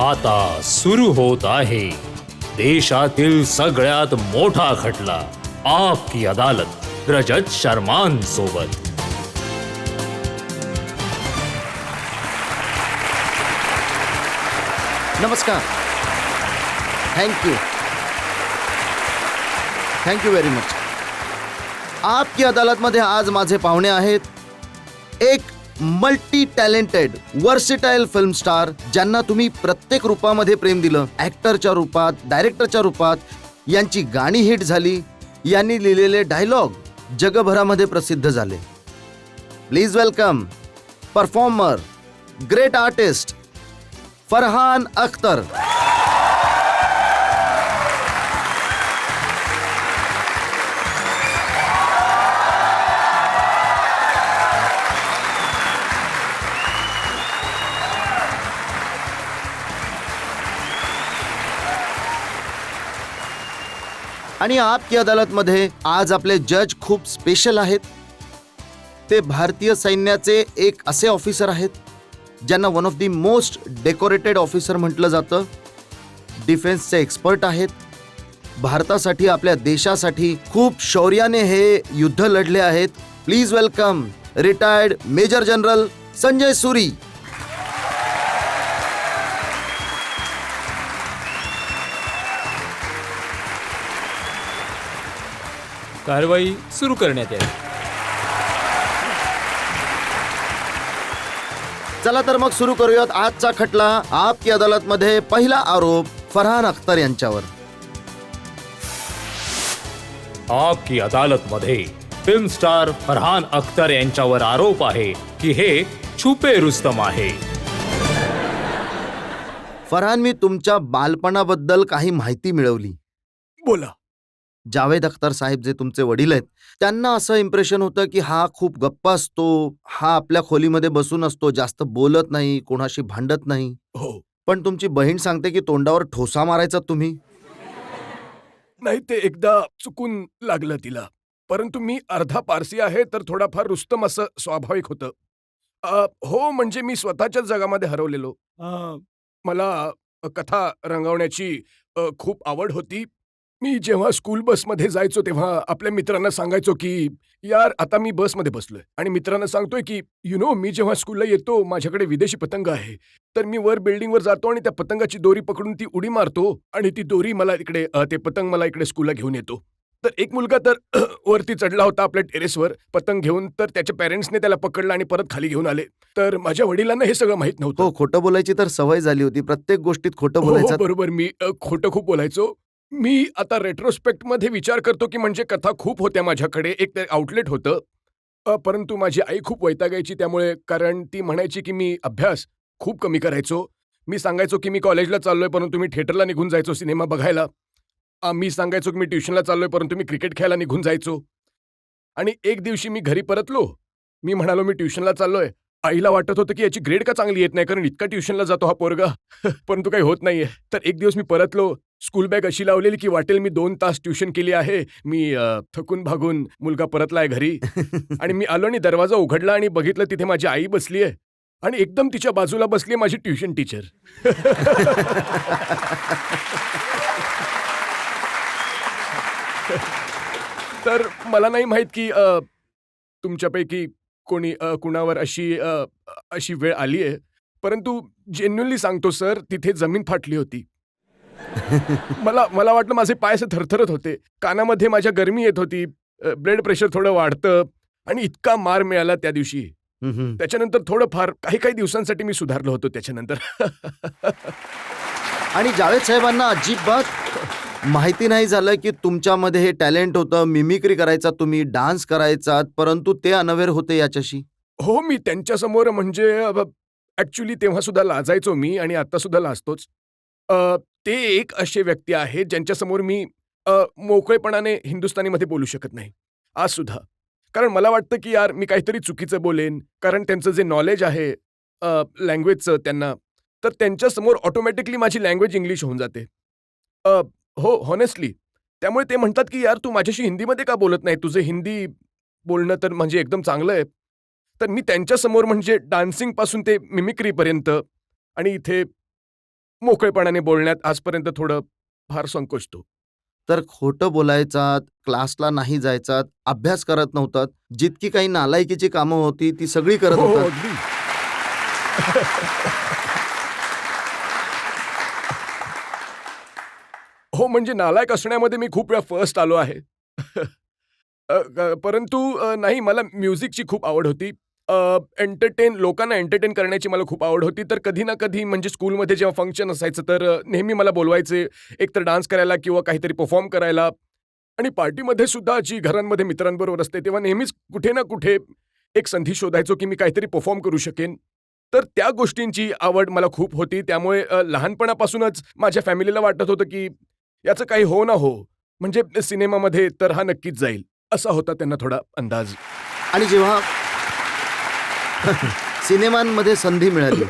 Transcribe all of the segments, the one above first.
आता सुरू होत आहे देशातील सगळ्यात मोठा खटला आपकी अदालत रजत शर्मान सोबत। नमस्कार, थँक्यू व्हेरी मच। आपकी अदालतमध्ये आज माझे पाहुणे आहेत एक multi talented versatile film star, ज्यांना तुम्ही प्रत्येक रूपामध्ये प्रेम दिलं, ॲक्टरच्या रूपात, डायरेक्टरच्या रूपात। यांची गाणी हिट झाली, यांनी लिहिलेले डायलॉग जगभरामध्ये प्रसिद्ध झाले। Please welcome performer, great artist Farhan Akhtar. आणि आपकी अदालतमध्ये आज आपले जज खूप स्पेशल आहेत। ते भारतीय सैन्याचे एक असे ऑफिसर आहेत ज्यांना one of the most decorated officer म्हटलं जातं। डिफेन्सचे एक्सपर्ट आहेत, भारतासाठी, आपल्या देशासाठी खूप शौर्याने हे युद्ध लढले आहेत। Please welcome retired major general Sanjay Suri. कारवाई सुरू करण्यात येईल। चला तर मग सुरू करूयात आजचा खटला। आपकी अदालतमध्ये पहिला आरोप फरहान अख्तर यांच्यावर। आपकी अदालतमध्ये फिल्म स्टार फरहान अख्तर यांच्यावर आरोप आहे की हे छुपे रुस्तम आहे। फरहान, मी तुमच्या बालपणाबद्दल काही माहिती मिळवली। बोला। जावेद अख्तर साहेब, जे तुमचे वडील आहेत, त्यांना असं इम्प्रेशन होतं की हा खूप गप्पा असतो, हा आपल्या खोलीमध्ये बसून असतो, जास्त बोलत नाही, कोणाशी भांडत नाही। हो, पण तुमची बहीण सांगते की तोंडावर ठोसा मारायचा तुम्ही। नाही, ते एकदा चुकून लागलं तिला। परंतु मी अर्धा पारसी आहे, तर थोडाफार रुस्तम असं स्वाभाविक होतं। हो, म्हणजे मी स्वतःच्याच जगामध्ये हरवलेलो। मला कथा रंगवण्याची खूप आवड होती। मी जेव्हा स्कूल बसमध्ये जायचो तेव्हा आपल्या मित्रांना सांगायचो की यार, आता मी बसमध्ये बसलोय आणि मित्रांना सांगतोय की मी जेव्हा स्कूलला येतो माझ्याकडे विदेशी पतंग आहे, तर मी वर बिल्डिंगवर जातो आणि त्या पतंगाची दोरी पकडून ती उडी मारतो आणि ती दोरी मला इकडे, ते पतंग मला इकडे स्कूलला घेऊन येतो। तर एक मुलगा तर वरती चढला होता आपल्या टेरेसवर पतंग घेऊन, तर त्याच्या पॅरेंट्सने त्याला पकडलं आणि परत खाली घेऊन आले। तर माझ्या वडिलांना हे सगळं माहित नव्हतं। हो, खोटं बोलायची तर सवय झाली होती, प्रत्येक गोष्टीत खोटं हो, बोलायचं। बरोबर, मी खोटं खूप बोलायचो। मी आता रेट्रोस्पेक्टमध्ये विचार करतो की म्हणजे कथा खूप होत्या माझ्याकडे, एक आउटलेट होतं। परंतु माझी आई खूप वैतागायची त्यामुळे, कारण ती म्हणायची की मी अभ्यास खूप कमी करायचो। मी सांगायचो की मी कॉलेजला चाललोय, परंतु मी थिएटरला निघून जायचो सिनेमा बघायला। मी सांगायचो की मी ट्युशनला चाललोय, परंतु मी क्रिकेट खेळायला निघून जायचो। आणि एक दिवशी मी घरी परतलो, मी म्हणालो मी ट्युशनला चाललोय। आईला वाटत होतं की याची ग्रेड का चांगली येत नाही, कारण इतका ट्युशनला जातो हा पोरगा परंतु काही होत नाहीये। तर एक दिवस मी परतलो, स्कूल बॅग अशी लावलेली की वाटेल मी 2 तास ट्युशन केली आहे। मी थकून भागून मुलगा परतलाय घरी आणि मी आलो आणि दरवाजा उघडला आणि बघितलं तिथे माझी आई बसली आहे आणि एकदम तिच्या बाजूला बसली माझी ट्युशन टीचर। तर मला नाही माहित की तुमच्यापैकी कोणी कुणावर अशी वेळ आली आहे, परंतु जेन्युइनली सांगतो सर, तिथे जमीन फाटली होती। मला वाटलं, माझे पाय असे थरथरत होते, कानामध्ये माझ्या गरमी येत होती, ब्लड प्रेशर थोडं वाढतं आणि इतका मार मिळाला त्या दिवशी। त्याच्यानंतर थोडंफार काही दिवसांसाठी मी सुधारलो होतो त्याच्यानंतर। आणि जावेद साहेबांना अजिबात माहिती नाही झालं की तुमच्यामध्ये हे टॅलेंट होतं, मिमिक्री करायचा, तुम्ही डान्स करायचा, परंतु ते अनअवेअर होते याच्याशी। हो, मी त्यांच्यासमोर म्हणजे ॲक्च्युली तेव्हा सुद्धा लाजायचो मी आणि आता सुद्धा लाजतोच। ते एक असे व्यक्ती आहेत ज्यांच्यासमोर मी मोकळेपणाने हिंदुस्थानीमध्ये बोलू शकत नाही आज सुद्धा, कारण मला वाटतं की यार मी काहीतरी चुकीचं बोलेन, कारण त्यांचं जे नॉलेज आहे लँग्वेजचं त्यांना, तर त्यांच्यासमोर ऑटोमॅटिकली माझी लँग्वेज इंग्लिश होऊन जाते। हो, हॉनेस्टली। त्यामुळे ते म्हणतात की यार, तू माझ्याशी हिंदीमध्ये का बोलत नाही? तुझं हिंदी बोलणं तर म्हणजे एकदम चांगलं आहे। तर मी त्यांच्यासमोर म्हणजे डान्सिंगपासून ते मिमिक्रीपर्यंत आणि इथे मोकळेपणाने बोलण्यात आजपर्यंत थोडं फार संकोचतो. तर खोटं बोलायचात, क्लासला नाही जायचात, अभ्यास करत नव्हतात, जितकी काही नालायकीची कामं होती ती सगळी करत हो, हो, होतात. अगदी. हो, म्हणजे नालायक असण्यामध्ये मी खूप वेळा फर्स्ट आलो आहे. परंतु नाही मला म्युझिकची खूप आवड होती. लोकांना एंटरटेन करण्याची मला खूप आवड होती. तर कधी ना कधी म्हणजे स्कूलमध्ये जेव्हा फंक्शन असायचं तर नेहमी मला बोलवायचे एकतर डान्स करायला किंवा काहीतरी परफॉर्म करायला आणि पार्टीमध्ये सुद्धा जी घरांमध्ये मित्रांबरोबर असते तेव्हा नेहमीच कुठे ना कुठे एक संधी शोधायचो की मी काहीतरी परफॉर्म करू शकेन. तर त्या गोष्टींची आवड मला खूप होती. त्यामुळे लहानपणापासूनच माझ्या फॅमिलीला वाटत होतं की याचं काही हो ना हो, म्हणजे सिनेमामध्ये तर हा नक्कीच जाईल. असा होता त्यांना थोडा अंदाज. आणि जेव्हा सिनेमांमध्ये संधी मिळाली,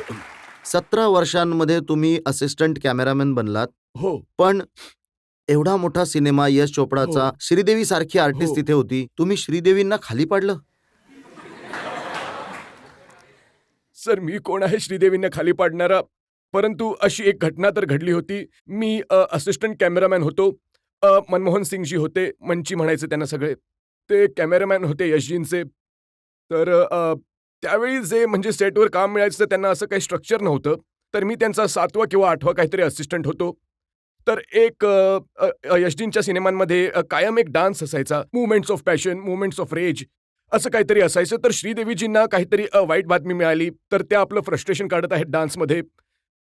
17 वर्षांमध्ये तुम्ही असिस्टंट कॅमेरामॅन बनलात. हो, पण एवढा मोठा सिनेमा यश चोपडाचा, हो. श्रीदेवी सारखी आर्टिस्ट हो. तिथे होती. तुम्ही श्रीदेवींना खाली पाडलं? सर मी कोण आहे श्रीदेवींना खाली पाडणारा? परंतु अशी एक घटना तर घडली होती. मी असिस्टंट कॅमेरामॅन होतो. मनमोहन सिंगजी होते, मंची म्हणायचे त्यांना सगळे. ते कॅमेरामॅन होते यशजींचे. तर त्यावेळी जे म्हणजे सेटवर काम मिळायचं त्यांना असं काही स्ट्रक्चर नव्हतं. तर मी त्यांचा 7वा किंवा 8वा काहीतरी असिस्टंट होतो. तर एक यशजींच्या सिनेमांमध्ये कायम एक डान्स असायचा. Movements of passion, movements of rage असं काहीतरी असायचं. तर श्रीदेवीजींना काहीतरी वाईट बातमी मिळाली. तर त्या आपलं फ्रस्ट्रेशन काढत आहेत डान्समध्ये.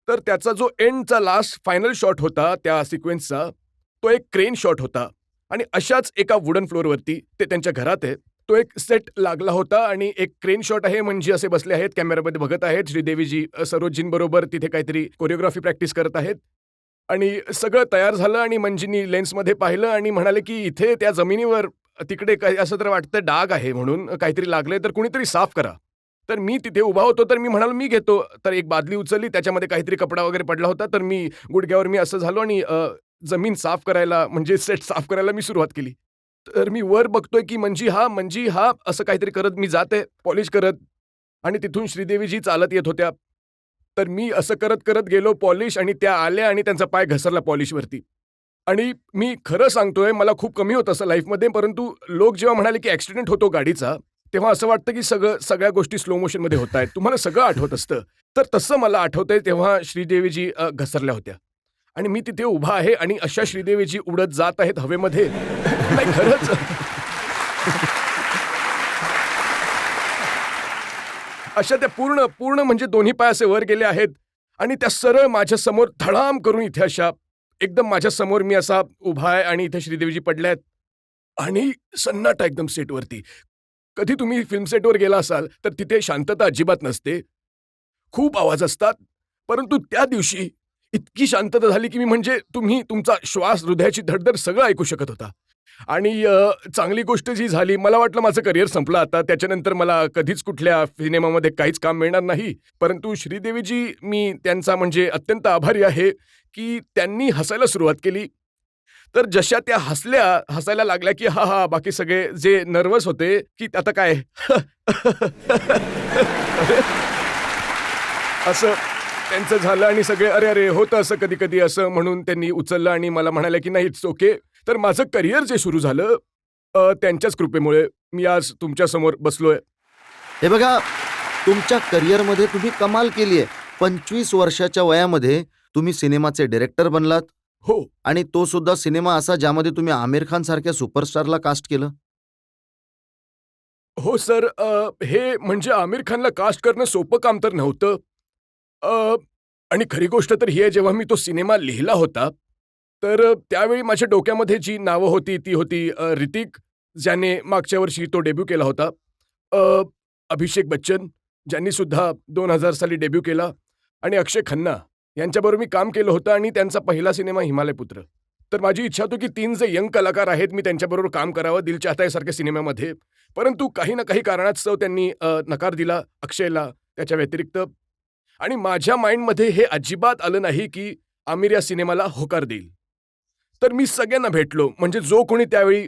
तर त्याचा जो एंडचा लास्ट फायनल शॉट होता त्या सिक्वेन्सचा, तो एक क्रेन शॉट होता आणि अशाच एका वुडन फ्लोअरवरती ते त्यांच्या घरात आहे. तो एक सेट लागला होता आणि एक क्रेन शॉट आहे म्हणजे असे बसले आहेत, कॅमेरामध्ये बघत आहेत. श्रीदेवीजी सरोजजींबरोबर तिथे काहीतरी कोरिओग्राफी प्रॅक्टिस करत आहेत. आणि सगळं तयार झालं आणि मंजीनी लेन्समध्ये पाहिलं आणि म्हणाले, की "इथे त्या जमिनीवर तिकडे काही असं तर वाटतं डाग आहे म्हणून काहीतरी लागलंय तर कुणीतरी साफ करा." तर मी तिथे उभा होतो तर मी म्हणालो, "मी घेतो." तर एक बादली उचलली त्याच्यामध्ये काहीतरी कपडा वगैरे पडला होता तर मी गुडघ्यावर मी असं झालो आणि जमीन साफ करायला म्हणजे सेट साफ करायला मी सुरुवात केली. तर मी वर बघतोय, की मंजी हा असं काहीतरी करत मी जाते पॉलिश करत आणि तिथून श्रीदेवीजी चालत येत होत्या. तर मी असं करत गेलो पॉलिश आणि त्या आल्या आणि त्यांचा पाय घसरला पॉलिशवरती. आणि मी खरं सांगतोय मला खूप कमी होतं असं लाईफमध्ये, परंतु लोक जेव्हा म्हणाले, की ॲक्सिडेंट होतो गाडीचा, तेव्हा असं वाटतं, की सगळ्या गोष्टी स्लो मोशनमध्ये होतायत. तुम्हाला सगळं आठवत असतं. तर तसं मला आठवतंय तेव्हा श्रीदेवीजी घसरल्या होत्या. आणि मी तिथे उभा आहे आणि अशा श्रीदेवीजी उडत जात आहेत हवेमध्ये. नाही खरंच. अशा त्या पूर्ण म्हणजे दोन्ही पाय असे वर गेले आहेत आणि त्या सरळ माझ्यासमोर धडाम करून इथे अशा एकदम माझ्यासमोर मी असा उभा आहे आणि इथे श्रीदेवीजी पडल्यात आणि सन्नाटा एकदम सेटवरती. कधी तुम्ही फिल्म सेटवर गेला असाल तर तिथे शांतता अजिबात नसते. खूप आवाज असतात. परंतु त्या दिवशी इतकी शांतता झाली, की मी म्हणजे तुम्ही तुमचा श्वास, हृदयाची धडधड सगळं ऐकू शकत होता. आणि चांगली गोष्ट जी झाली, मला वाटलं माझं करिअर संपलं आता. त्याच्यानंतर मला कधीच कुठल्या सिनेमामध्ये काहीच काम मिळणार नाही. परंतु श्रीदेवीजी मी त्यांचा म्हणजे अत्यंत आभारी आहे, की त्यांनी हसायला सुरुवात केली. तर जशा त्या हसायला लागल्या, की हां, बाकी सगळे जे नर्व्हस होते, की आता काय? असं त्यांचं झालं आणि सगळे "अरे, होतं असं कधी-कधी" असं म्हणून त्यांनी उचललं आणि मला म्हणाल्या, की "नाही इट्स ओके." तर माझं करिअर जे सुरू झालं त्यांच्याच कृपेमुळे मी आज तुमच्यासमोर बसलोय. हे बघा, तुमच्या करिअरमध्ये तुम्ही कमाल केली आहे. 25 वर्षाच्या वयामध्ये तुम्ही सिनेमाचे डायरेक्टर बनलात हो, आणि तो सुद्धा सिनेमा असा ज्यामध्ये तुम्ही आमिर खान सारख्या सुपरस्टारला कास्ट केलं. हो सर. हे म्हणजे आमिर खानला कास्ट करणं सोपं काम तर नव्हतं. अ, आणि खरी गोष्ट तर ही आहे जेव्हा मी तो सिनेमा लिहिला होता, तर त्यावेळी माझ्या डोक्यामध्ये जी नावं होती ती होती ऋतिक, ज्याने मागच्या वर्षी तो डेब्यू केला होता. अ, अभिषेक बच्चन, ज्यांनी सुद्धा 2000 साली डेब्यू केला आणि अक्षय खन्ना यांच्याबरोबर मी काम केलं होतं आणि त्यांचा पहिला सिनेमा हिमालय पुत्र. तर माझी इच्छा होती की 3 जे यंग कलाकार आहेत मी त्यांच्याबरोबर काम करावं दिल चाहता है सारख्या सिनेमामध्ये. परंतु काही ना काही कारणास्तव त्यांनी नकार दिला अक्षयला त्याच्या व्यतिरिक्त. आणि माझ्या माइंडमध्ये हे अजिबात आलं नाही की आमिर या सिनेमाला होकार देईल. तर मी सगळ्यांना भेटलो म्हणजे जो कोणी त्यावेळी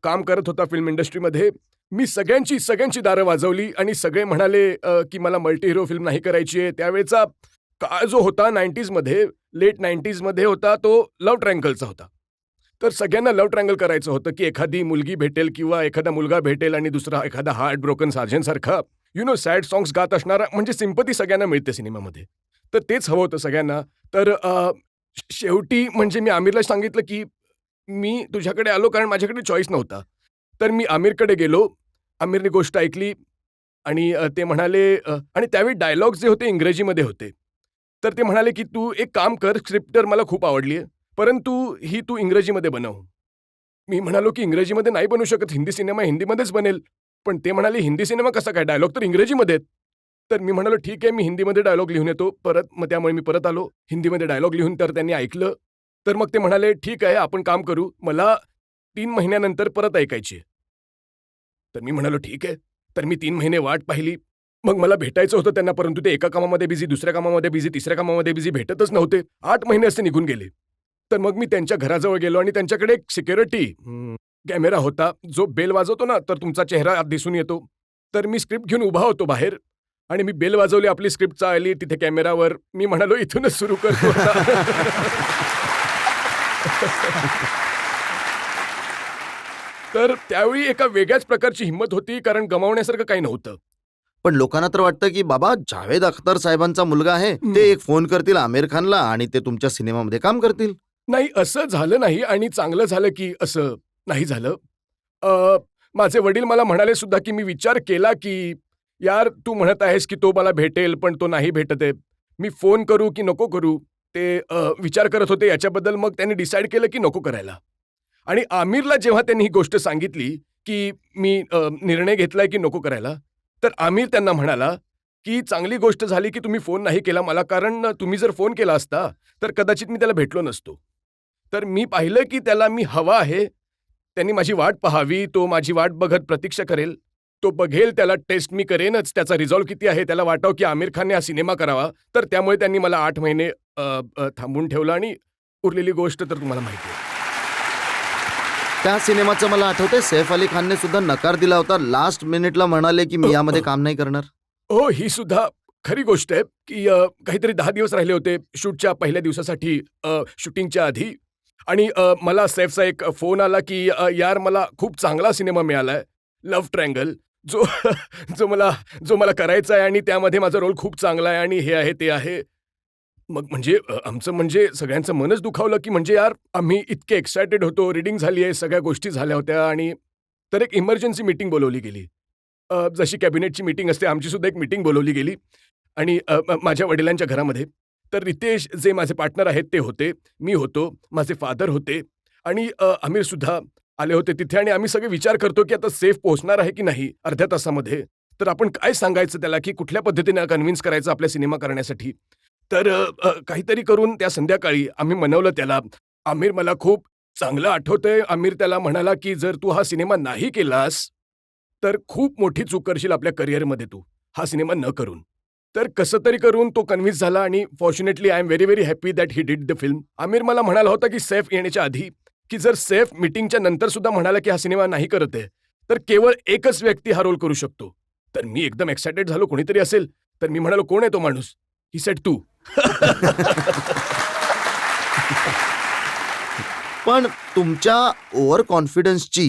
काम करत होता फिल्म इंडस्ट्रीमध्ये. मी सगळ्यांची दारं वाजवली आणि सगळे म्हणाले की मला मल्टी हिरो फिल्म नाही करायची आहे. त्यावेळचा काळ जो होता 90s मध्ये, लेट 90s मध्ये होता तो लव्ह ट्रायंगलचा होता. तर सगळ्यांना लव्ह ट्रायंगल करायचं होतं, की एखादी मुलगी भेटेल किंवा एखादा मुलगा भेटेल आणि दुसरा एखादा हार्ट ब्रोकन सार्जनसारखा सॅड सॉंग्स गात असणारा, म्हणजे सिम्पती सगळ्यांना मिळते सिनेमामध्ये. तर तेच हवं होतं सगळ्यांना. तर शेवटी म्हणजे मी आमिरला सांगितलं, की मी तुझ्याकडे आलो कारण माझ्याकडे चॉईस नव्हता. तर मी आमिरकडे गेलो. आमिरने गोष्ट ऐकली आणि ते म्हणाले आणि त्यावेळी डायलॉग्स जे होते इंग्रजीमध्ये होते. तर ते म्हणाले, की "तू एक काम कर, स्क्रिप्ट तर मला खूप आवडली आहे, परंतु ही तू इंग्रजीमध्ये बनव." मी म्हणालो, की "इंग्रजीमध्ये नाही बनवू शकत, हिंदी सिनेमा हिंदीमध्येच बनेल." पण ते म्हणाले, "हिंदी सिनेमा कसा काय? डायलॉग तर इंग्रजीमध्ये आहेत." तर मी म्हणालो, "ठीक आहे, मी हिंदीमध्ये डायलॉग लिहून येतो परत." मग त्यामुळे मी परत आलो. हिंदीमध्ये डायलॉग लिहून तर त्यांनी ऐकलं. तर मग ते म्हणाले, "ठीक आहे, आपण काम करू. मला 3 महिन्यानंतर परत ऐकायची आहे." तर मी म्हणालो, "ठीक आहे." तर मी 3 महिने वाट पाहिली. मग मला भेटायचं होतं त्यांना, परंतु ते एका कामामध्ये बिझी, दुसऱ्या कामामध्ये बिझी, तिसऱ्या कामामध्ये बिझी, भेटतच नव्हते. 8 महिने असे निघून गेले. तर मग मी त्यांच्या घराजवळ गेलो आणि त्यांच्याकडे एक सिक्युरिटी कॅमेरा होता, जो बेल वाजवतो ना, तर तुमचा चेहरा आत दिसून येतो. तर मी स्क्रिप्ट घेऊन उभा होतो बाहेर आणि मी बेल वाजवली, आपली स्क्रिप्ट चालली तिथे कॅमेरावर. मी म्हणालो, "इथूनच सुरू करतो आता." तर त्यावेळी एका वेगळ्याच प्रकारची हिंमत होती, कारण गमावण्यासारखं काही नव्हतं. पण लोकांना तर वाटतं की बाबा जावेद अख्तर साहेबांचा मुलगा आहे, ते एक फोन करतील आमिर खानला आणि ते तुमच्या सिनेमामध्ये काम करतील. नाही, असं झालं नाही आणि चांगलं झालं, की असं नाही झालं. अ, माझे वडील मला म्हणाले सुद्धा, की मी विचार केला, की "यार, तू म्हणत आहेस, की तो मला भेटेल, पण तो नाही भेटत आहे. मी फोन करू की नको करू?" ते विचार करत होते याच्याबद्दल. मग त्यांनी डिसाईड केलं, की नको करायला. आणि आमिरला जेव्हा त्यांनी ही गोष्ट सांगितली, की मी निर्णय घेतलाय, की नको करायला, तर आमिर त्यांना म्हणाला, की "चांगली गोष्ट झाली, की तुम्ही फोन नाही केला मला, कारण तुम्ही जर फोन केला असता, तर कदाचित मी त्याला भेटलो नसतो." तर मी पाहिलं, की त्याला मी हवा आहे. त्यांनी माझी वाट पाहावी, तो माझी वाट बघत प्रतीक्षा करेल. तो बघेल, त्याला टेस्ट मी करेनच. त्याचा रिझॉल्व किती आहे त्याला वाटावं, की आमिर खानने हा सिनेमा करावा. तर त्यामुळे त्यांनी मला 8 महिने थांबवून ठेवलं आणि उरलेली गोष्ट तर तुम्हाला माहिती आहे. त्या सिनेमाचं मला आठवतंय, सैफ अली खानने सुद्धा नकार दिला होता. लास्ट मिनिटला म्हणाले की मी यामध्ये काम नाही करणार. हो, ही सुद्धा खरी गोष्ट आहे, की काहीतरी 10 दिवस राहिले होते शूटच्या पहिल्या दिवसासाठी, शूटिंगच्या आधी आणि मला सैफचा एक फोन आला, की "यार, मला खूप चांगला सिनेमा मिळालाय, लव्ह ट्रायंगल, जो जो मला करायचा आहे आणि त्यामध्ये माझा रोल खूप चांगला आहे आणि हे आहे, ते आहे." मग म्हणजे आमचं म्हणजे सगळ्यांचं मनच दुखावलं, की म्हणजे यार, आम्ही इतके एक्सायटेड होतो, रीडिंग झाली आहे, सगळ्या गोष्टी झाल्या होत्या आणि तर एक इमर्जन्सी मीटिंग बोलावली गेली. जशी कॅबिनेटची मीटिंग असते, आमची सुद्धा एक मीटिंग बोलावली गेली आणि माझ्या वडिलांच्या घरामध्ये. तर रितेश जे माझे पार्टनर आहेत ते होते, मी होतो, माझे फादर होते आणि आमिरसुद्धा आले होते तिथे आणि आम्ही सगळे विचार करतो, की आता सेफ पोहोचणार आहे की नाही अर्ध्या तासामध्ये. तर आपण काय सांगायचं त्याला, की कुठल्या पद्धतीने कन्व्हिन्स करायचं आपल्या सिनेमा करण्यासाठी. तर काहीतरी करून त्या संध्याकाळी आम्ही मनवलं त्याला. आमिर, मला खूप चांगलं आठवतंय, आमिर त्याला म्हणाला, की "जर तू हा सिनेमा नाही केलास, तर खूप मोठी चूक करशील आपल्या करिअरमध्ये तू, हा सिनेमा न करून." तर कसं तरी करून तो कन्व्हिन्स झाला आणि fortunately I am very, very happy that he did the film. Aamir मला म्हणाला होता, की सैफ येण्याच्या आधी, की जर सैफ मीटिंगच्या नंतर सुद्धा म्हणाला, की हा सिनेमा नाही करत आहे, तर केवळ एकच व्यक्ती हा रोल करू शकतो. तर मी एकदम एक्सायटेड झालो, कोणीतरी असेल. तर मी म्हणालो, "कोण आहे तो माणूस?" ही सेड, "तू." पण तुमच्या ओव्हर कॉन्फिडन्सची,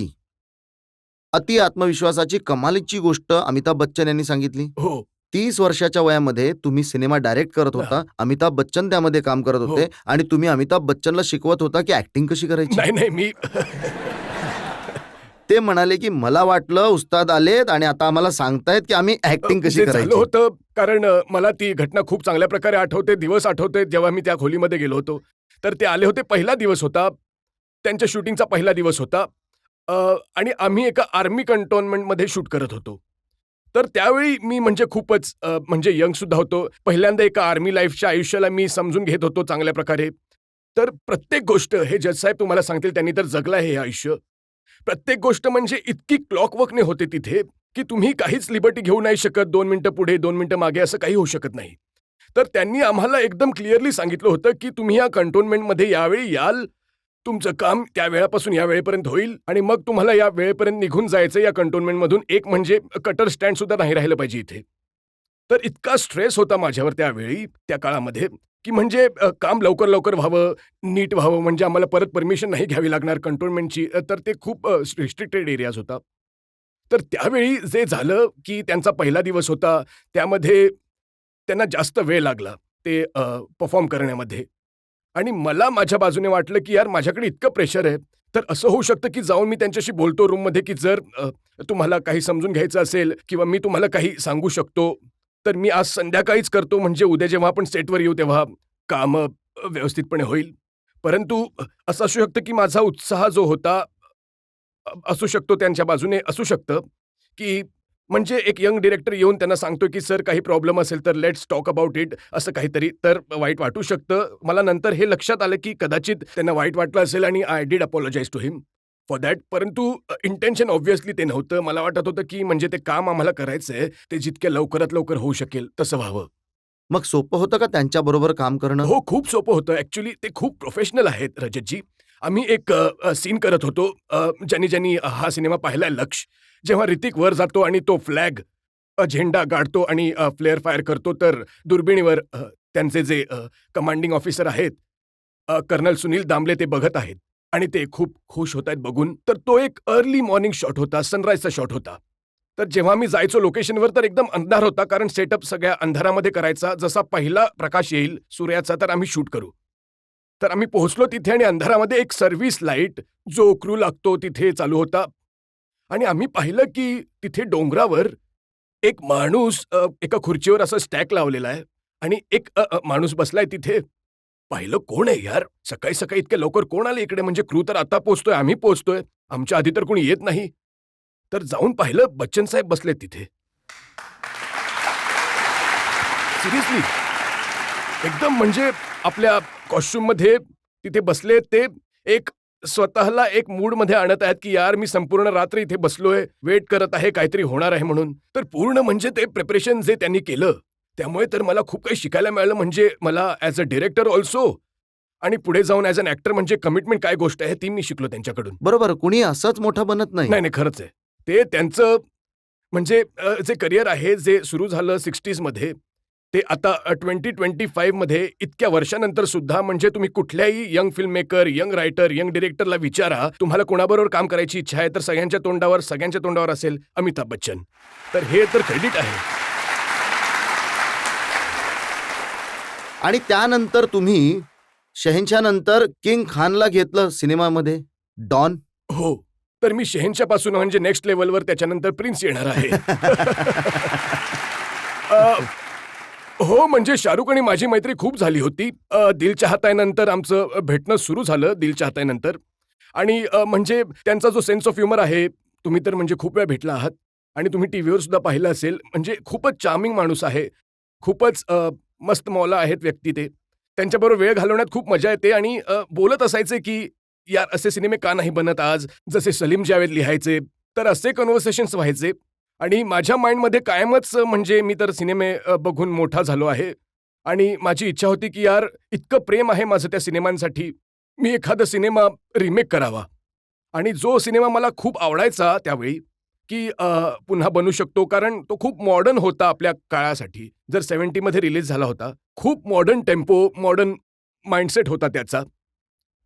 अति आत्मविश्वासाची कमालीची गोष्ट अमिताभ बच्चन यांनी सांगितली. हो. 30 वर्षाच्या वयामध्ये तुम्ही सिनेमा डायरेक्ट करत होता. अमिताभ बच्चन त्यामध्ये काम करत होते हो. आणि तुम्ही अमिताभ बच्चनला शिकवत होता की ऍक्टिंग कशी करायची. नाही, नाही, मी ते म्हणाले की मला वाटलं उस्ताद आलेत आणि आता आम्हाला सांगतायत की आम्ही ऍक्टिंग कशी जे झालं करायची. होतं, कारण मला ती घटना खूप चांगल्या प्रकारे आठवते, दिवस आठवते जेव्हा मी त्या खोलीमध्ये गेलो होतो. तर ते आले होते, पहिला दिवस होता. त्यांच्या शूटिंगचा पहिला दिवस होता. अ, आणि आम्ही एका आर्मी कंटोन्मेंटमध्ये शूट करत होतो. तर त्यावेळी मी म्हणजे खूपच म्हणजे यंगसुद्धा होतो. पहिल्यांदा एका आर्मी लाईफच्या आयुष्याला मी समजून घेत होतो चांगल्या प्रकारे. तर प्रत्येक गोष्ट हे जजसाहेब तुम्हाला सांगतील, त्यांनी तर जगलं आहे हे आयुष्य. प्रत्येक गोष्ट म्हणजे इतकी क्लॉकवर्कने होते तिथे, की तुम्ही काहीच लिबर्टी घेऊ नाही शकत. 2 मिनिटं पुढे, 2 मिनिटं मागे असं काही होऊ शकत नाही. तर त्यांनी आम्हाला एकदम क्लिअरली सांगितलं होतं, की तुम्ही या कंटोन्मेंटमध्ये यावेळी याल, तुमचं काम त्या वेळापासून या वेळेपर्यंत होईल आणि मग तुम्हाला या वेळेपर्यंत निघून जायचं या कंटोन्मेंटमधून. एक म्हणजे कटर स्टँड सुद्धा नाही राहिलं पाहिजे इथे. तर इतका स्ट्रेस होता माझ्यावर त्यावेळी, त्या काळामध्ये, की म्हणजे काम लवकर लवकर व्हावं, नीट व्हावं, म्हणजे आम्हाला परत परमिशन नाही घ्यावी लागणार कंटोन्मेंटची. तर ते खूप रिस्ट्रिक्टेड एरियाज होता. तर त्यावेळी जे झालं, की त्यांचा पहिला दिवस होता, त्यामध्ये त्यांना जास्त वेळ लागला ते परफॉर्म करण्यामध्ये. आणि मला माझ्या बाजूने वाटलं, की यार माझ्याकडे इतकं प्रेशर आहे, तर असं होऊ शकतं, की जाऊन मी त्यांच्याशी बोलतो रूममध्ये, की जर तुम्हाला काही समजून घ्यायचं असेल किंवा मी तुम्हाला काही सांगू शकतो, तर मी आज संध्याकाळीच करतो, म्हणजे उद्या जेव्हा आपण सेटवर येऊ तेव्हा कामं व्यवस्थितपणे होईल. परंतु असं असू शकतं, की माझा उत्साह जो होता असू शकतो त्यांच्या बाजूने असू शकतं, की म्हणजे एक यंग डिरेक्टर येऊन त्यांना सांगतोय, की "सर काही प्रॉब्लेम असेल तर लेट्स टॉक अबाउट इट" असं काहीतरी. तर वाईट वाटू शकतं. मला नंतर हे लक्षात आलं, की कदाचित त्यांना वाईट वाटलं असेल आणि I did apologise to him for that. परंतु इंटेन्शन ऑब्व्हियसली ते नव्हतं. मला वाटत होतं, की म्हणजे ते काम आम्हाला करायचंय, ते जितक्या लवकरात लवकर होऊ शकेल तसं व्हावं. मग सोपं होतं का त्यांच्याबरोबर काम करणं? हो, खूप सोपं होतं. ॲक्चुअली ते खूप प्रोफेशनल आहेत रजतजी. आम्ही एक सीन करत होतो. ज्यांनी हा सिनेमा पाहिलाय लक्ष. जेव्हा ऋतिक वर जातो आणि तो फ्लॅग झेंडा गाडतो आणि फ्लेअर फायर करतो, तर दुर्बिणीवर त्यांचे जे कमांडिंग ऑफिसर आहेत, कर्नल सुनील दामले ते बघत आहेत आणि ते खूप खुश होत आहेत बघून. तर तो एक अर्ली मॉर्निंग शॉट होता, सनराईजचा शॉट होता. तर जेव्हा मी जायचो लोकेशनवर तर एकदम अंधार होता, कारण सेटअप सगळ्या अंधारामध्ये करायचा. जसा पहिला प्रकाश येईल सूर्याचा तर आम्ही शूट करू. तर आम्ही पोहोचलो तिथे आणि अंधारामध्ये एक सर्व्हिस लाईट जो क्रू लागतो तिथे चालू होता आणि आम्ही पाहिलं की तिथे डोंगरावर एक माणूस एका खुर्चीवर असं स्टॅक लावलेला आहे आणि एक माणूस बसलाय तिथे. पाहिलं कोण आहे यार? सकाळी-सकाळी इतक्या लवकर कोण आले इकडे? म्हणजे क्रू तर आता पोहोचतोय, आम्ही पोहोचतोय. आमच्या आधी तर कोणी येत नाही. तर जाऊन पाहिलं बच्चन साहेब बसलेत तिथे. सिरियसली. एकदम म्हणजे आपल्या कॉस्ट्यूममध्ये तिथे बसले ते एक स्वतःला एक मूडमध्ये आणत आहेत, की यार मी संपूर्ण रात्र इथे बसलोय, वेट करत आहे काहीतरी होणार आहे म्हणून. तर पूर्ण म्हणजे ते प्रिपरेशन जे त्यांनी केलं, त्यामुळे तर मला खूप काही शिकायला मिळालं. म्हणजे मला ॲज अ डिरेक्टर ऑल्सो आणि पुढे जाऊन ॲज अन ॲक्टर म्हणजे कमिटमेंट काय गोष्ट आहे ती मी शिकलो त्यांच्याकडून. बरोबर, कुणी असंच मोठं बनत नाही. नाही, नाही खरंच आहे. ते त्यांचं म्हणजे जे करिअर आहे जे सुरू झालं 60sमध्ये ते आता 2025मध्ये इतक्या वर्षानंतर सुद्धा म्हणजे तुम्ही कुठल्याही young film maker, young writer, young डिरेक्टरला विचारा, तुम्हाला कोणाबरोबर काम करायची इच्छा आहे, तर सगळ्यांच्या तोंडावर असेल अमिताभ बच्चन. तर हे तर क्रेडिट आहे. आणि त्यानंतर तुम्ही शहेनशाहनंतर किंग खानला घेतलं सिनेमामध्ये, डॉन. हो. तर मी शहेनशाहपासून म्हणजे नेक्स्ट लेव्हलवर त्याच्यानंतर प्रिन्स येणार आहे. अ, हो, म्हणजे शाहरुख आणि माझी मैत्री खूप झाली होती. दिल चाहता है नंतर आमचं भेटणं सुरू झालं दिल चाहता है नंतर आणि म्हणजे त्यांचा जो सेन्स ऑफ ह्युमर आहे, तुम्ही तर म्हणजे खूप वेळा भेटला आहात आणि तुम्ही टीव्हीवर सुद्धा पाहिलं असेल. म्हणजे खूपच चार्मिंग माणूस आहे. खूपच मस्त मौला आहेत व्यक्ती ते. त्यांच्याबरोबर वेळ घालवण्यात खूप मजा येते आणि बोलत असायचे की यार असे सिनेमे का नाही बनत आज? जसे सलीम जावेद लिहायचे, तर असे कन्व्हर्सेशन्स व्हायचे आणि माझ्या माइंडमध्ये कायमच म्हणजे मी तर सिनेमे बघून मोठा झालो आहे आणि माझी इच्छा होती की यार इतकं प्रेम आहे माझं त्या सिनेमांसाठी, मी एखादा सिनेमा रिमेक करावा आणि जो सिनेमा मला खूप आवडायचा त्यावेळी, की पुन्हा बनू शकतो कारण तो खूप मॉडर्न होता आपल्या काळासाठी. जर 70मध्ये रिलीज झाला होता. खूप मॉडर्न टेम्पो, मॉडर्न माइंडसेट होता त्याचा.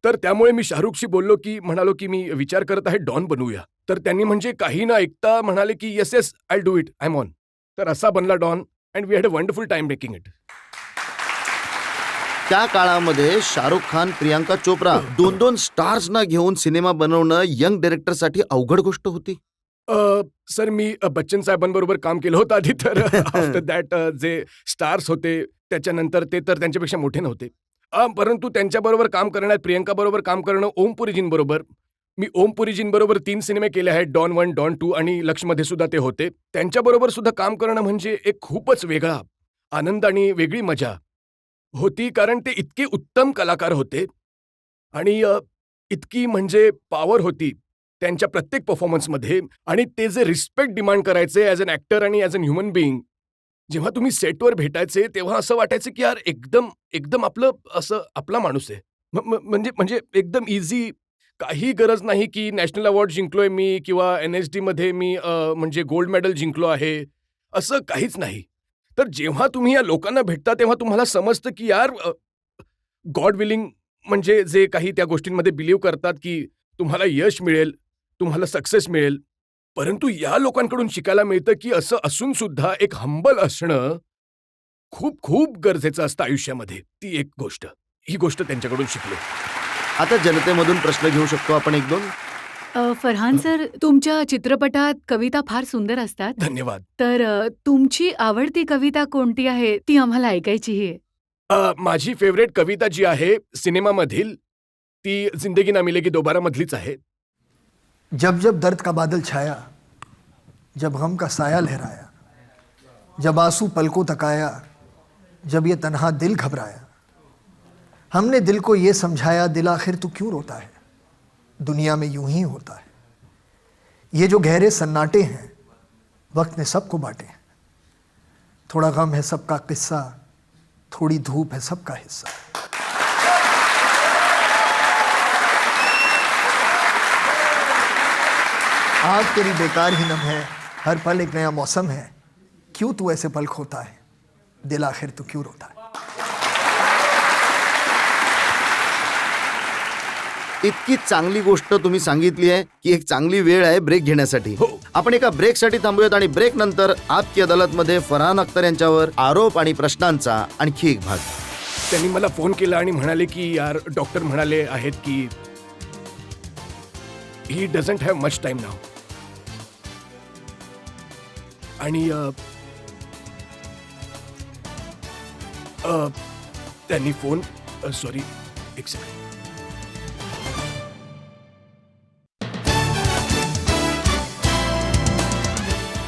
तर त्यामुळे मी शाहरुखशी बोललो, की म्हणालो, की "मी विचार करत आहे डॉन बनवूया." तर त्यांनी म्हणजे काही न ऐकता म्हणाले, की "yes, yes, I will do it. I am on." तर असा बनला Don and we had a wonderful time making it. त्या काळामध्ये शाहरुख खान, प्रियांका चोप्रा 2-2 स्टार्सना घेऊन सिनेमा बनवणं यंग डायरेक्टरसाठी अवघड गोष्ट होती. सर मी बच्चन साहेबांबरोबर काम केलं होतं आधी तर आफ्टर दॅट जे स्टार्स होते त्याच्यानंतर ते तर त्यांच्यापेक्षा मोठे नव्हते. परंतु त्यांच्याबरोबर काम करण्यात प्रियंकाबरोबर काम करणं ओमपुरीजींबरोबर. मी ओमपुरीजींबरोबर 3 सिनेमे केले आहेत. डॉन 1, डॉन 2 आणि लक्ष्यमध्ये सुद्धा ते होते. त्यांच्याबरोबर सुद्धा काम करणं म्हणजे एक खूपच वेगळा आनंद आणि वेगळी मजा होती. कारण ते इतके उत्तम कलाकार होते आणि इतकी म्हणजे पॉवर होती त्यांच्या प्रत्येक परफॉर्मन्समध्ये आणि ते जे रिस्पेक्ट डिमांड करायचे ॲज अन ॲक्टर आणि ॲज अन ह्युमन बीइंग, जेव्हा तुम्ही सेटवर भेटायचे तेव्हा असं वाटायचं की यार एकदम एकदम आपलं असं आपला माणूस आहे. म्हणजे म्हणजे एकदम इझी, काही गरज नाही की नॅशनल अवॉर्ड जिंकलोय मी किंवा NSDमध्ये मी म्हणजे गोल्ड मेडल जिंकलो आहे, असं काहीच नाही. तर जेव्हा तुम्ही या लोकांना भेटता तेव्हा तुम्हाला समजतं की यार गॉड विलिंग म्हणजे जे काही त्या गोष्टींमध्ये बिलीव्ह करतात की तुम्हाला यश मिळेल, तुम्हाला सक्सेस मिळेल. परंतु या लोकांकडून शिकायला मिळतं की असं असून सुद्धा एक हंबल असणं खूप खूप गरजेचं असतं आयुष्यामध्ये. ती एक गोष्ट. ही गोष्ट त्यांच्याकडून शिकलो. आता जनतेमधून प्रश्न घेऊ शकतो आपण एक दोन. फरहान सर, तुमच्या चित्रपटात कविता फार सुंदर असतात. धन्यवाद. तर तुमची आवडती कविता कोणती आहे ती आम्हाला ऐकायची आहे. माझी फेवरेट कविता जी आहे सिनेमामधील ती जिंदगी ना मिलेगी दोबारा मधलीच आहे. जब जब दर्द का बादल छाया, जब गम का साया लहराया, जब आंसू पलकों तक आया, जब ये तन्हा दिल घबराया, हमने दिल को ये समझाया, दिल आखिर तू क्यों रोता है, दुनिया में यूं ही होता है, ये जो गहरे सन्नाटे हैं वक्त ने सबको बांटे हैं, थोड़ा गम है सबका किस्सा, थोड़ी धूप है सबका हिस्सा. आग तेरी बेकार ही नम है, हर पल एक नया मौसम है, क्यों तू ऐसे पल खोता है, दिल आखिर तू क्यों रोता है. इतकी चांगली गोष्ट तुम्ही सांगितली आहे की एक चांगली वेळ आहे ब्रेक घेण्यासाठी. हो. आपण एका ब्रेकसाठी थांबूयात आणि ब्रेक नंतर आपकी अदालतमध्ये फरहान अख्तर यांच्यावर आरोप आणि प्रश्नांचा आणखी एक भाग. त्यांनी मला फोन केला आणि म्हणाले की यार डॉक्टर म्हणाले आहेत की he doesn't have much time now. आणि त्यांनी फोन सॉरी एक सेकंड.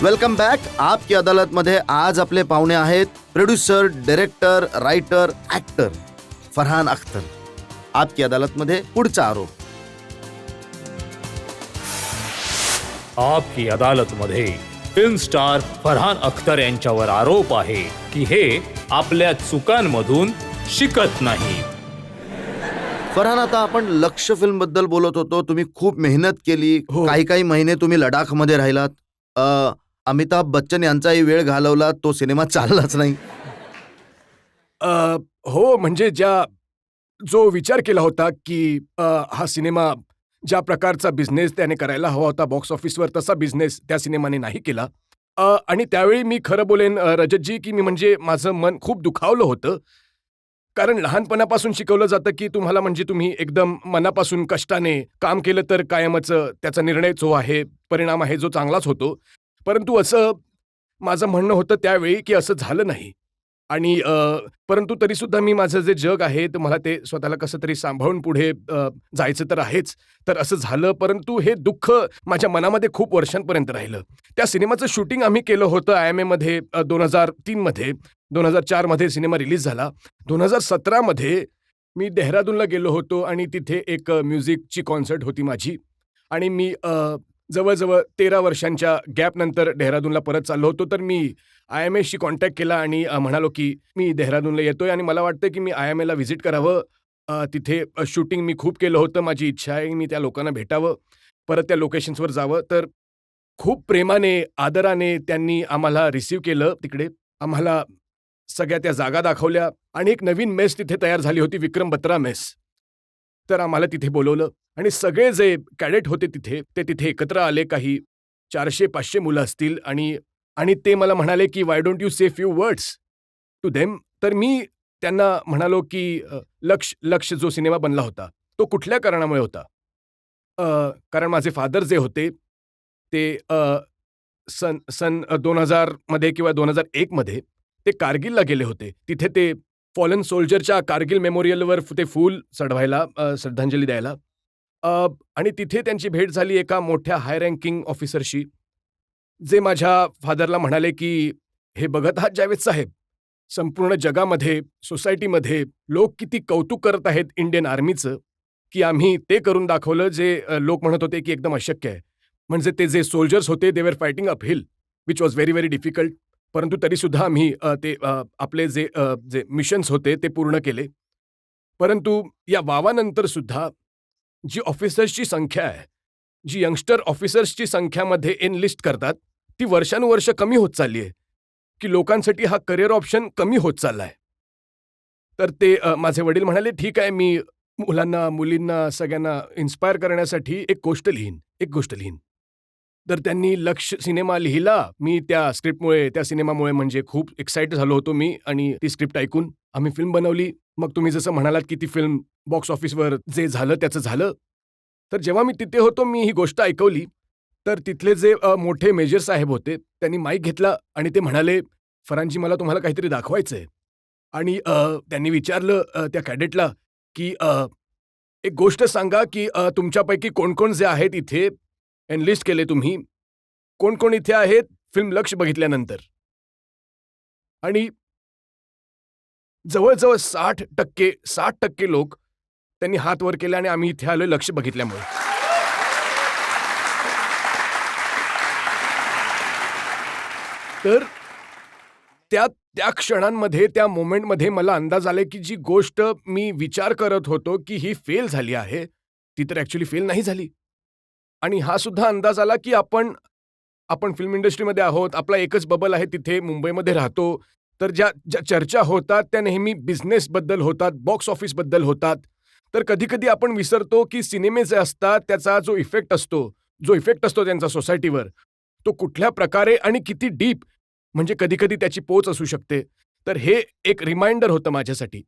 Welcome back. आपकी अदालतमध्ये आज आपले पाहुणे आहेत producer, director, writer, actor Farhan Akhtar. Aap अदालतमध्ये पुढचा आरोप. आपकी अदालतमध्ये फिल्म स्टार फरहान अख्तर यांच्यावर आरोप आहे की हे आपल्या चुकांमधून शिकत नाहीत. फरहान, आता आपण लक्ष फिल्म बद्दल बोलत होतो. तुम्ही खूप मेहनत केली. हो. काही महिने तुम्ही लडाखमध्ये राहिलात. अमिताभ बच्चन यांचाही वेळ घालवला. तो सिनेमा चाललाच नाही. हो, म्हणजे जो विचार केला होता की हा सिनेमा ज्या प्रकारचा बिझनेस त्याने करायला हवा होता बॉक्स ऑफिसवर, तसा बिझनेस त्या सिनेमाने नाही केला. आणि त्यावेळी मी खरं बोलेन रजतजी की मी म्हणजे माझं मन खूप दुखावलं होतं. कारण लहानपणापासून शिकवलं जातं की तुम्हाला म्हणजे तुम्ही एकदम मनापासून कष्टाने काम केलं तर कायमच त्याचा निर्णय जो आहे, परिणाम आहे जो चांगलाच होतो. परंतु असं माझं म्हणणं होतं त्यावेळी की असं झालं नाही. आणि परंतु तरीसुद्धा मी माझं जे जग आहे तर मला ते स्वतःला कसं तरी सांभाळून पुढे जायचं तर आहेच. तर असं झालं, परंतु हे दुःख माझ्या मनामध्ये खूप वर्षांपर्यंत राहिलं. त्या सिनेमाचं शूटिंग आम्ही केलं होतं IMAमध्ये 2003मध्ये. 2004मध्ये सिनेमा रिलीज झाला. 2017मध्ये मी डेहराडूनला गेलो होतो आणि तिथे एक म्युझिकची कॉन्सर्ट होती माझी. आणि मी जवळजवळ 13 वर्षांच्या गॅपनंतर डेहराडूनला परत चाललो होतो. तर मी IMAशी कॉन्टॅक्ट केला आणि म्हणालो की मी डेहराडूनला येतोय आणि मला वाटतं की मी IMAला व्हिजिट करावं. तिथे शूटिंग मी खूप केलं होतं. माझी इच्छा आहे मी त्या लोकांना भेटावं, परत त्या लोकेशन्सवर जावं. तर खूप प्रेमाने, आदराने त्यांनी आम्हाला रिसीव्ह केलं तिकडे. आम्हाला सगळ्या त्या जागा दाखवल्या आणि एक नवीन मेस तिथे तयार झाली होती, विक्रम बत्रा मेस. तर आम्हाला तिथे बोलवलं आणि सगळे जे कॅडेट होते तिथे, ते तिथे एकत्र आले. काही 400-500 मुलं असतील आणि ते मला म्हणाले की why don't you say few words to them. तर मी त्यांना म्हणालो की लक्ष जो सिनेमा बनला होता तो कुठल्या कारणामुळे होता. कारण माझे फादर जे होते ते सन 2000मध्ये किंवा 2001मध्ये ते कारगिलला गेले होते. तिथे ते फॉलन सोल्जरच्या कारगिल मेमोरियलवर ते फूल चढवायला, श्रद्धांजली द्यायला. आणि तिथे त्यांची भेट झाली एका मोठ्या हाय रँकिंग ऑफिसरशी, जे माझ्या फादरला म्हणाले की हे बघत आहात जावेद साहेब, संपूर्ण जगामध्ये, सोसायटीमध्ये लोक किती कौतुक करत आहेत इंडियन आर्मीचं, की आम्ही ते करून दाखवलं जे लोक म्हणत होते की एकदम अशक्य आहे. म्हणजे ते जे सोल्जर्स होते दे वर fighting up hill which was very very difficult. परंतु तरीसुद्धा आम्ही ते आपले जे मिशन्स होते ते पूर्ण केले. परंतु या वावानंतर सुद्धा जी ऑफिसर्सची संख्या आहे, जी यंगस्टर ऑफिसर्सची संख्यामध्ये एनलिस्ट करतात, ती वर्षानुवर्ष कमी होत चालली आहे. की लोकांसाठी हा करिअर ऑप्शन कमी होत चाललाय. तर ते माझे वडील म्हणाले, "ठीक आहे, मी मुलांना, मुलींना, सगळ्यांना इन्स्पायर करण्यासाठी एक गोष्ट लिहीन." तर त्यांनी लक्ष सिनेमा लिहिला. मी त्या स्क्रिप्टमुळे, त्या सिनेमामुळे म्हणजे खूप एक्साइटेड झालो होतो मी आणि ती स्क्रिप्ट ऐकून आम्ही फिल्म बनवली. मग तुम्ही जसं म्हणालात, की ती फिल्म बॉक्स ऑफिसवर जे झालं त्याचं झालं. तर जेव्हा मी तिथे होतो, मी ही गोष्ट ऐकवली. तर तिथले जे मोठे मेजर साहेब होते, त्यांनी माईक घेतला आणि ते म्हणाले, "फरहानजी, मला तुम्हाला काहीतरी दाखवायचंय." आणि त्यांनी विचारलं त्या कॅडेटला, की "एक गोष्ट सांगा, की तुमच्यापैकी कोण-कोण जे आहेत इथे एनलिस्ट केले तुम्ही, कोण-कोण इथे आहेत फिल्म लक्ष बघितल्यानंतर?" आणि जवळ-जवळ 60% लोक त्यांनी हात वर केले आणि आम्ही इथे आलोय लक्ष बघितल्यामुळे. तर त्या त्या क्षणांमध्ये, त्या मोमेंटमध्ये मला अंदाज आला, की जी गोष्ट मी विचार करत होतो, की ही फेल झाली आहे, ती तर ॲक्चुअली फेल नाही झाली. आणि हा सुद्धा अंदाज आला, की आपण आपण फिल्म इंडस्ट्रीमध्ये आहोत. आपला एकच बबल आहे तिथे मुंबईमध्ये राहतो. तर ज्या ज्या चर्चा होतात त्या नेहमी बिझनेसबद्दल होतात, बॉक्स ऑफिसबद्दल होतात. तर कधी-कधी आपण विसरतो, की सिनेमे जे असतात त्याचा जो इफेक्ट असतो त्यांचा सोसायटीवर, तो कुठल्या प्रकारे आणि किती डीप म्हणजे कधी-कधी त्याची पोच असू शकते. तर हे एक रिमाइंडर होतं माझ्यासाठी,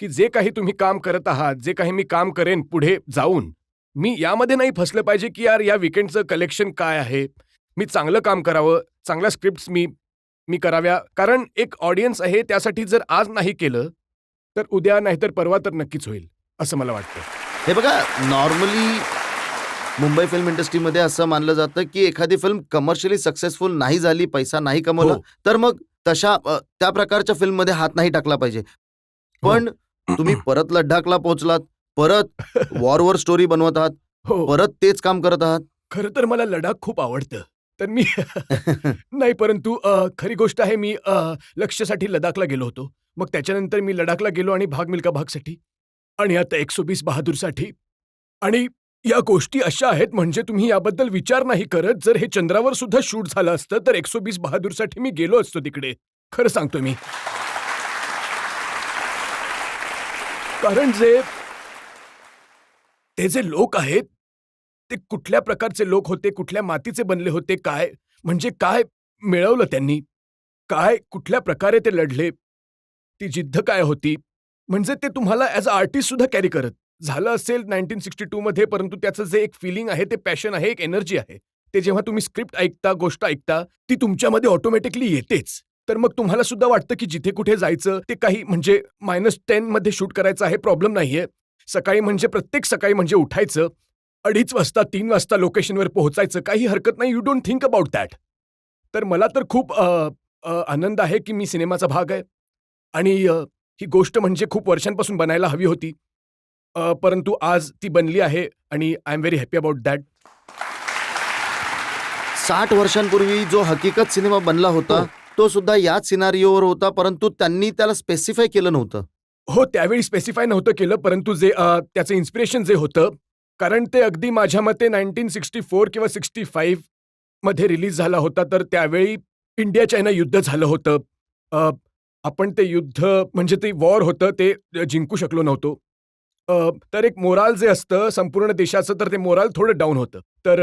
की जे काही तुम्ही काम करत आहात, जे काही मी काम करेन पुढे जाऊन, मी यामध्ये नाही फसलं पाहिजे, की यार या वीकेंडचं कलेक्शन काय आहे? मी चांगलं काम करावं, चांगल्या स्क्रिप्ट्स मी मी कराव्या. कारण एक ऑडियन्स आहे, त्यासाठी जर आज नाही केलं, तर उद्या नाहीतर परवा तर नक्कीच होईल, असं मला वाटतं. हे बघा, नॉर्मली मुंबई फिल्म इंडस्ट्रीमध्ये असं मानलं जातं, की एखादी फिल्म कमर्शियली सक्सेसफुल नाही झाली, पैसा नाही कमवला, हो. तर मग त्या प्रकारच्या फिल्ममध्ये हात नाही टाकला पाहिजे. पण तुम्ही परत लड्डाखला पोहोचलात, परत वॉरवर स्टोरी बनवत आहात, हो. परत तेच काम करत आहात. खरं तर मला लडाख खूप आवडतं. तर मी नाही, परंतु खरी गोष्ट आहे, मी लक्ष्यसाठी लडाखला गेलो होतो. मग त्याच्यानंतर मी लडाखला गेलो आणि भाग मिल्खा भागसाठी आणि आता 120 बहादूरसाठी. आणि या गोष्टी अशा आहेत म्हणजे तुम्ही याबद्दल विचार नाही करत. जर हे चंद्रावर सुद्धा शूट झालं असतं, तर 120 बहादूरसाठी मी गेलो असतो तिकडे. खरं सांगतोय मी. कारण ते जे लोक आहेत, ते कुठल्या प्रकारचे लोक होते, कुठल्या मातीचे बनले होते, काय मिळवलं त्यांनी, कुठल्या प्रकारे ते लढले, ती जिद्द काय होती, म्हणजे ते तुम्हाला ॲज अ आर्टिस्ट सुद्धा कॅरी करत. झालं असेल 1962 मध्ये, परंतु त्याचं जे एक फीलिंग आहे, ते पॅशन आहे, एक एनर्जी आहे. ते जेव्हा तुम्ही स्क्रिप्ट ऐकता, गोष्ट ऐकता, ती तुमच्यामध्ये ऑटोमॅटिकली येतेच. तर मग तुम्हाला सुद्धा वाटतं, की जिथे कुठे जायचं, ते काही म्हणजे -10 मध्ये शूट करायचं आहे, प्रॉब्लेम नाहीये. प्रत्येक सकाळी म्हणजे उठायचं, 2:30 वाजता, 3 वाजता लोकेशनवर पोहोचायचं, काही हरकत नाही. You don't think about that. तर मला तर खूप आनंद आहे, की मी सिनेमाचा भाग आहे आणि ही गोष्ट म्हणजे खूप वर्षांपासून बनायला हवी होती. परंतु आज ती बनली आहे आणि I am very happy about that. 60 वर्षांपूर्वी जो हकीकत सिनेमा बनला होता, हो. तो सुद्धा याच सिनारिओवर होता, परंतु त्यांनी त्याला स्पेसिफाय केलं नव्हतं. हो, त्यावेळी स्पेसिफाय नव्हतं केलं, परंतु जे त्याचं इन्स्पिरेशन जे होतं, कारण ते अगदी माझ्या मते 1964 किंवा 65 मध्ये रिलीज झाला होता. तर त्यावेळी इंडिया चायना युद्ध झालं होतं. अ, आपण ते युद्ध म्हणजे ते वॉर होतं, ते जिंकू शकलो नव्हतो. तर एक मोराल जे असतं संपूर्ण देशाचं, तर ते मोराल थोडं डाऊन होतं. तर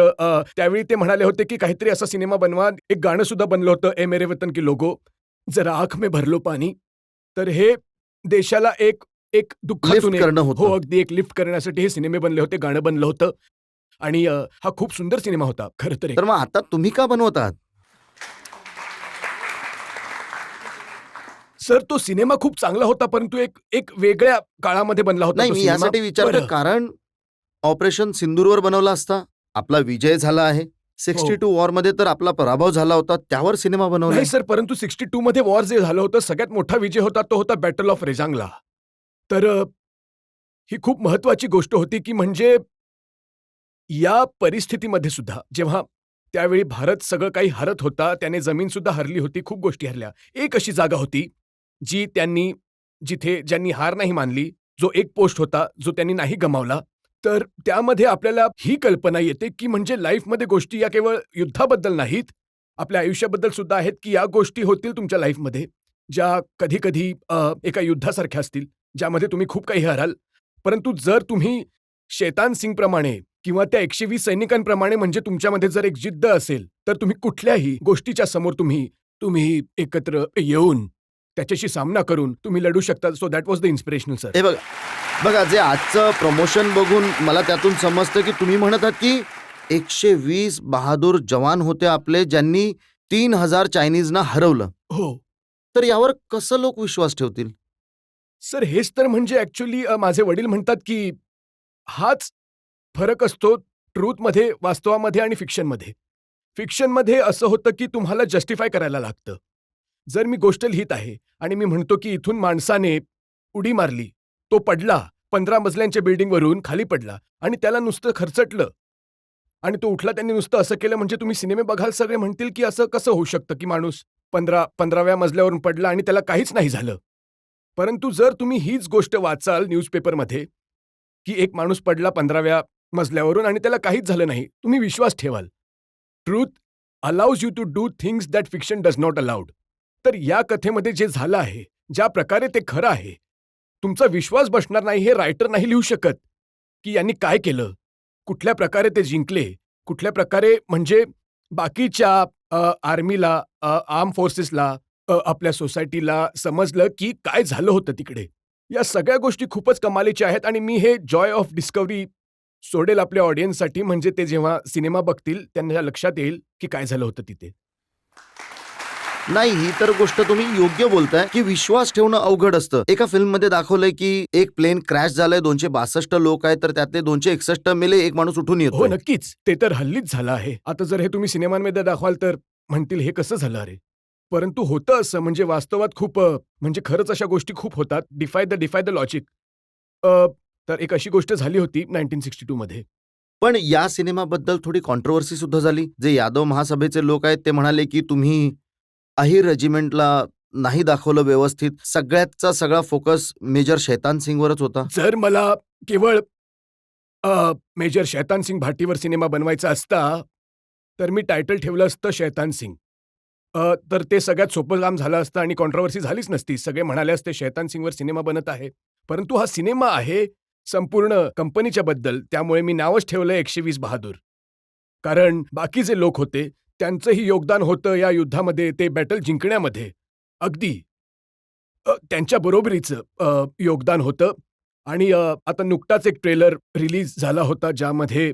त्यावेळी ते म्हणाले होते, की काहीतरी असा सिनेमा बनवा. एक गाणं सुद्धा बनलं होतं, ए मेरे वतन की लोगो, जरा आँख में भर लो पानी. तर हे देशाला एक एक दुःखातून लिफ्ट करणं होतं. हो, अगदी एक लिफ्ट करण्यासाठी हे सिनेमे बनले होते, गाणं बनलं होतं आणि हा खूप सुंदर सिनेमा होता खरं तर. तर मग आता तुम्ही का बनवत आहात? सर, तो सिनेमा खूप चांगला होता, परंतु एक एक वेगळ्या काळामध्ये बनला होता नाही, तो मी सिनेमा. यासाठी विचारतो, बरं. कारण ऑपरेशन सिंदूरवर बनवला असता, आपला विजय झाला आहे. 62 वॉरमध्ये तर आपला पराभव झाला होता, त्यावर सिनेमा बनवला. नाही सर, परंतु 62 मध्ये वॉर जे झालं होतं, सगळ्यात मोठा विजय होता, तो होता बॅटल ऑफ रेजांगला. तर ही खूप महत्वाची गोष्ट होती, की म्हणजे या परिस्थितीमध्ये सुद्धा जेव्हा त्यावेळी भारत सगळं काही हरत होता, त्याने जमीन सुद्धा हरली होती, खूप गोष्टी हरल्या. एक अशी जागा होती, जिथे ज्यांनी हार नाही मानली, जो एक पोस्ट होता, जो त्यांनी नाही गमावला. तर त्यामध्ये आपल्याला ही कल्पना येते, की म्हणजे लाईफमध्ये गोष्टी या केवळ युद्धाबद्दल नाहीत, आपल्या आयुष्याबद्दल सुद्धा आहेत की या गोष्टी होतील तुमच्या लाईफमध्ये ज्या कधी कधी एका युद्धासारख्या असतील, ज्यामध्ये तुम्ही खूप काही हराल. परंतु जर तुम्ही शैतान सिंग प्रमाणे किंवा त्या 120 सैनिकांप्रमाणे म्हणजे तुमच्यामध्ये जर एक जिद्द असेल, तर तुम्ही कुठल्याही गोष्टीच्या समोर तुम्ही एकत्र येऊन त्याच्याशी सामना करून तुम्ही लढू शकता. So that was the inspirational sir. हे बघा बघा, जे आजचं प्रमोशन बघून मला त्यातून समजतं की तुम्ही म्हणत आहात की 120 बहादूर जवान होते आपले, ज्यांनी 3000 चायनीजना हरवलं. हो तर यावर कसं लोक विश्वास ठेवतील? सर, हेच तर म्हणजे ॲक्च्युली माझे वडील म्हणतात की हाच फरक असतो ट्रूथमध्ये, वास्तवामध्ये आणि फिक्शनमध्ये. फिक्शनमध्ये असं होतं की तुम्हाला जस्टिफाय करायला लागतं. जर मी गोष्ट लिहित आहे आणि मी म्हणतो की इथून माणसाने उडी मारली, तो पडला, 15 मजल्यांच्या बिल्डिंगवरून खाली पडला आणि त्याला नुसतं खरचटलं आणि तो उठला, त्यांनी नुसतं असं केलं, म्हणजे तुम्ही सिनेमे बघाल सगळे म्हणतील की असं कसं होऊ शकतं की माणूस 15व्या मजल्यावरून पडला आणि त्याला काहीच नाही झालं. परंतु जर तुम्ही हीच गोष्ट वाचाल न्यूजपेपरमध्ये की एक माणूस पडला 15व्या मजल्यावरून आणि त्याला काहीच झालं नाही, तुम्ही विश्वास ठेवाल. Truth allows you to do things that fiction does not allowed. तर या कथेमध्ये जे झालं आहे, ज्या प्रकारे ते खरं आहे, तुमचा विश्वास बसणार नाही हे रायटर नाही लिहू शकत की यांनी काय केलं, कुठल्या प्रकारे ते जिंकले, कुठल्या प्रकारे म्हणजे बाकीच्या आर्मीला, आर्म फोर्सेसला, आपल्या सोसायटीला समजलं की काय झालं होतं तिकडे. या सगळ्या गोष्टी खूपच कमालीच्या आहेत आणि मी हे जॉय ऑफ डिस्कव्हरी सोडेल आपल्या ऑडियन्ससाठी, म्हणजे ते जेव्हा सिनेमा बघतील त्यांना लक्षात येईल की काय झालं होतं तिथे. नाही, ही तर गोष्ट तुम्ही योग्य बोलताय की विश्वास ठेवणं अवघड असतं. एका फिल्ममध्ये दाखवलंय की एक प्लेन क्रॅश झालंय, 262 लोक आहेत, तर त्यातले 261 मेले, एक माणूस उठून हो येतो. नक्कीच, ते तर हल्लीच झालं आहे. आता जर हे तुम्ही सिनेमांमध्ये दाखवाल तर म्हणतील हे कसं झालं अरे. परंतु होतं असं, म्हणजे वास्तवात खूप म्हणजे खरंच अशा गोष्टी खूप होतात. डिफाय द लॉजिक. तर एक अशी गोष्ट झाली होती 1962 मध्ये. पण या सिनेमाबद्दल थोडी कॉन्ट्रोवर्सी सुद्धा झाली. जे यादव महासभेचे लोक आहेत ते म्हणाले की तुम्ही अहिर रेजिमेंटला नाही दाखवलं व्यवस्थित, सगळ्याचा सगळा फोकस मेजर शैतान सिंगवरच होता. जर मला केवळ मेजर शैतान सिंग भाटीवर सिनेमा बनवायचा असता तर मी टायटल ठेवलं असतं शैतान सिंग. तर ते सगळ्यात सोपं काम झालं असतं आणि कॉन्ट्रोवर्सी झालीच नसती. सगळे म्हणाले असते शैतान सिंगवर सिनेमा बनत आहे. परंतु हा सिनेमा आहे संपूर्ण कंपनीच्या बद्दल, त्यामुळे मी नावच ठेवलं 120 बहादूर. कारण बाकी जे लोक होते त्यांचंही योगदान होतं या युद्धामध्ये, ते बॅटल जिंकण्यामध्ये. अगदी त्यांच्या बरोबरीचं योगदान होतं. आणि आता नुकताच एक ट्रेलर रिलीज झाला होता ज्यामध्ये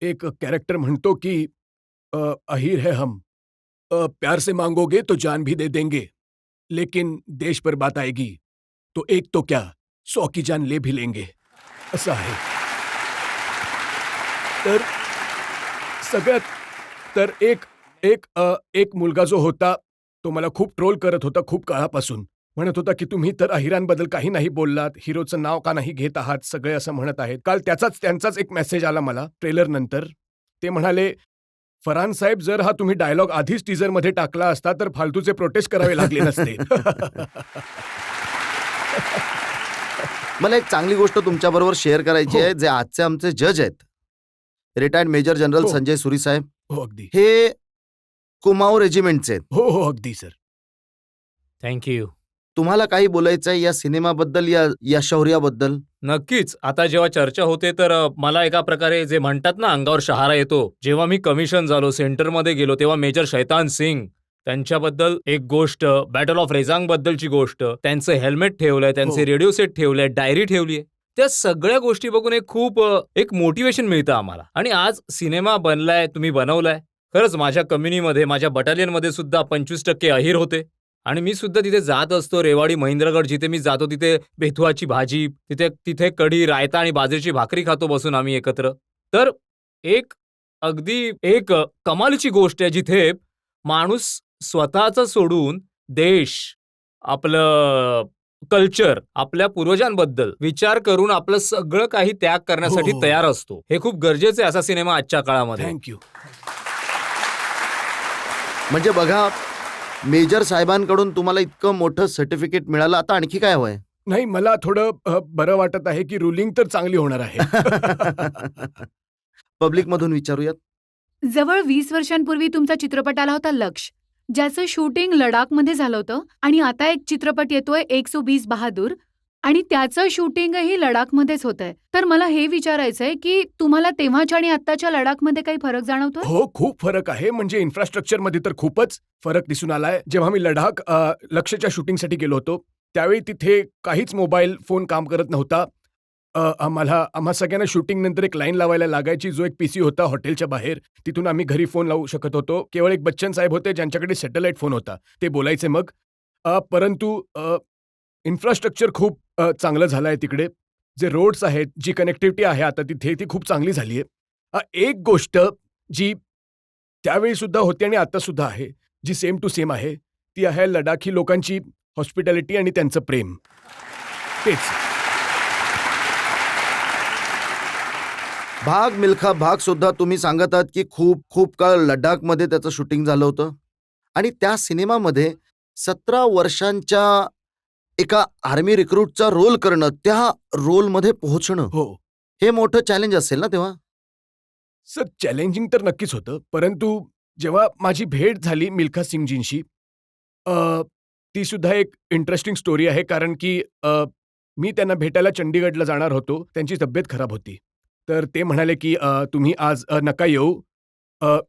एक कॅरेक्टर म्हणतो की अहीर है हम, प्यार से मांगोगे तो जान भी दे देंगे, लेकिन देश पर बात आएगी तो एक तो क्या 100 की जान ले भी लेंगे, असं आहे. तर सगळ्यात तर एक मुलगा जो होता तो मला खूप ट्रोल करत होता खूप काळापासून. म्हणत होता की तुम्ही तर अहिरांबद्दल काही नाही बोललात, हिरोचं नाव का नाही घेत आहात, सगळे असं म्हणत आहेत. काल त्यांचाच एक मेसेज आला मला ट्रेलर नंतर. ते म्हणाले, फरहान साहेब, जर हा तुम्ही डायलॉग आधीच टीजरमध्ये टाकला असता तर फालतूचे प्रोटेस्ट करावे लागले नसते. मला एक चांगली गोष्ट तुमच्याबरोबर शेअर करायची आहे. जे आजचे आमचे जज आहेत, रिटायर्ड मेजर जनरल हो. संजय सुरी साहेब, हो अगदी. हे कुमाऊ रेजिमेंटचे आहेत. हो हो अगदी सर. थँक्यू. तुम्हाला काही बोलायचं आहे या सिनेमाबद्दल, या शौर्याबद्दल? नक्कीच. आता जेव्हा चर्चा होते तर मला एका प्रकारे जे म्हणतात ना अंगावर शहारा येतो. जेव्हा मी कमिशन झालो, सेंटरमध्ये गेलो, तेव्हा मेजर शैतान सिंग त्यांच्याबद्दल एक गोष्ट, बॅटल ऑफ रेजांग बद्दलची गोष्ट, त्यांचं हेल्मेट ठेवलंय, त्यांचे हो. रेडिओ सेट ठेवलंय, डायरी ठेवलीय. त्या सगळ्या गोष्टी बघून एक मोटिवेशन मिळतं आम्हाला. आणि आज सिनेमा बनलाय, तुम्ही बनवलाय. खरंच माझ्या कम्युनिटीमध्ये, माझ्या बटालियनमध्ये सुद्धा 25% अहिर होते. आणि मी सुद्धा तिथे जात असतो. रेवाडी महेंद्रगड जिथे मी जातो तिथे बेथुआची भाजी, तिथे कढी, रायता आणि बाजरीची भाकरी खातो बसून आम्ही एकत्र. तर एक कमालीची गोष्ट आहे जिथे माणूस स्वतःचं सोडून देश, आपलं कल्चर, आपल्या पूर्वजांबद्दल विचार करून आपलं सगळं काही त्याग करण्यासाठी हो. तयार असतो. हे खूप गरजेचं आहे असा सिनेमा आजच्या काळामध्ये. थँक्यू. म्हणजे बघा, मेजर साहेबांकडून तुम्हाला इतकं मोठं सर्टिफिकेट मिळालं, आता आणखी काय हवंय? नाही, मला थोडं बरं वाटत आहे की रुलिंग तर चांगली होणार आहे. पब्लिक मधून विचारूयात. जवळ 20 वर्षांपूर्वी तुमचा चित्रपट आला होता लक्ष, ज्याचं शूटिंग लडाखमध्ये झालं होतं आणि आता एक चित्रपट येतोय 120 बहादूर आणि त्याचं शूटिंगही लडाखमध्येच होतंय. तर मला हे विचारायचंय की तुम्हाला तेव्हाच्या आणि आत्ताच्या लडाखमध्ये काही फरक जाणवतोय? हो, खूप फरक आहे. म्हणजे इन्फ्रास्ट्रक्चरमध्ये तर खूपच फरक दिसून आलाय. जेव्हा मी लडाख लक्ष्यच्या शूटिंगसाठी गेलो होतो, त्यावेळी तिथे काहीच मोबाईल फोन काम करत नव्हता. आम्हा सगळ्यांना शूटिंगनंतर एक लाईन लावायला लागायची. जो एक पीसी होता हॉटेलच्या बाहेर, तिथून आम्ही घरी फोन लावू शकत होतो. केवळ एक बच्चन साहेब होते, ज्यांच्याकडे सॅटेलाईट फोन होता. ते बोलायचे मग. परंतु इन्फ्रास्ट्रक्चर खूप चांगलं झालं आहे तिकडे. जे रोड्स आहेत, जी कनेक्टिव्हिटी आहे आता तिथे, ती खूप चांगली झाली आहे. एक गोष्ट जी त्यावेळीसुद्धा होती आणि आत्तासुद्धा आहे, जी सेम टू सेम आहे, ती आहे लडाखी लोकांची हॉस्पिटॅलिटी आणि त्यांचं प्रेम. तेच. भाग मिल्खा भाग सुद्धा तुम्ही सांगत आहात की खूप खूप काळ लडाखमध्ये त्याचं शूटिंग झालं होतं आणि त्या सिनेमामध्ये 17 वर्षांच्या एका आर्मी रिक्रूटचा रोल करणं, त्या रोलमध्ये पोहोचणं, हो. हे मोठं चॅलेंज असेल ना तेव्हा? सर, चॅलेंजिंग तर नक्कीच होतं. परंतु जेव्हा माझी भेट झाली मिल्खा सिंगजींशी, ती सुद्धा एक इंटरेस्टिंग स्टोरी आहे. कारण की मी त्यांना भेटायला चंदीगडला जाणार होतो. त्यांची तब्येत खराब होती. तर ते म्हणाले की तुम्ही आज नका येऊ.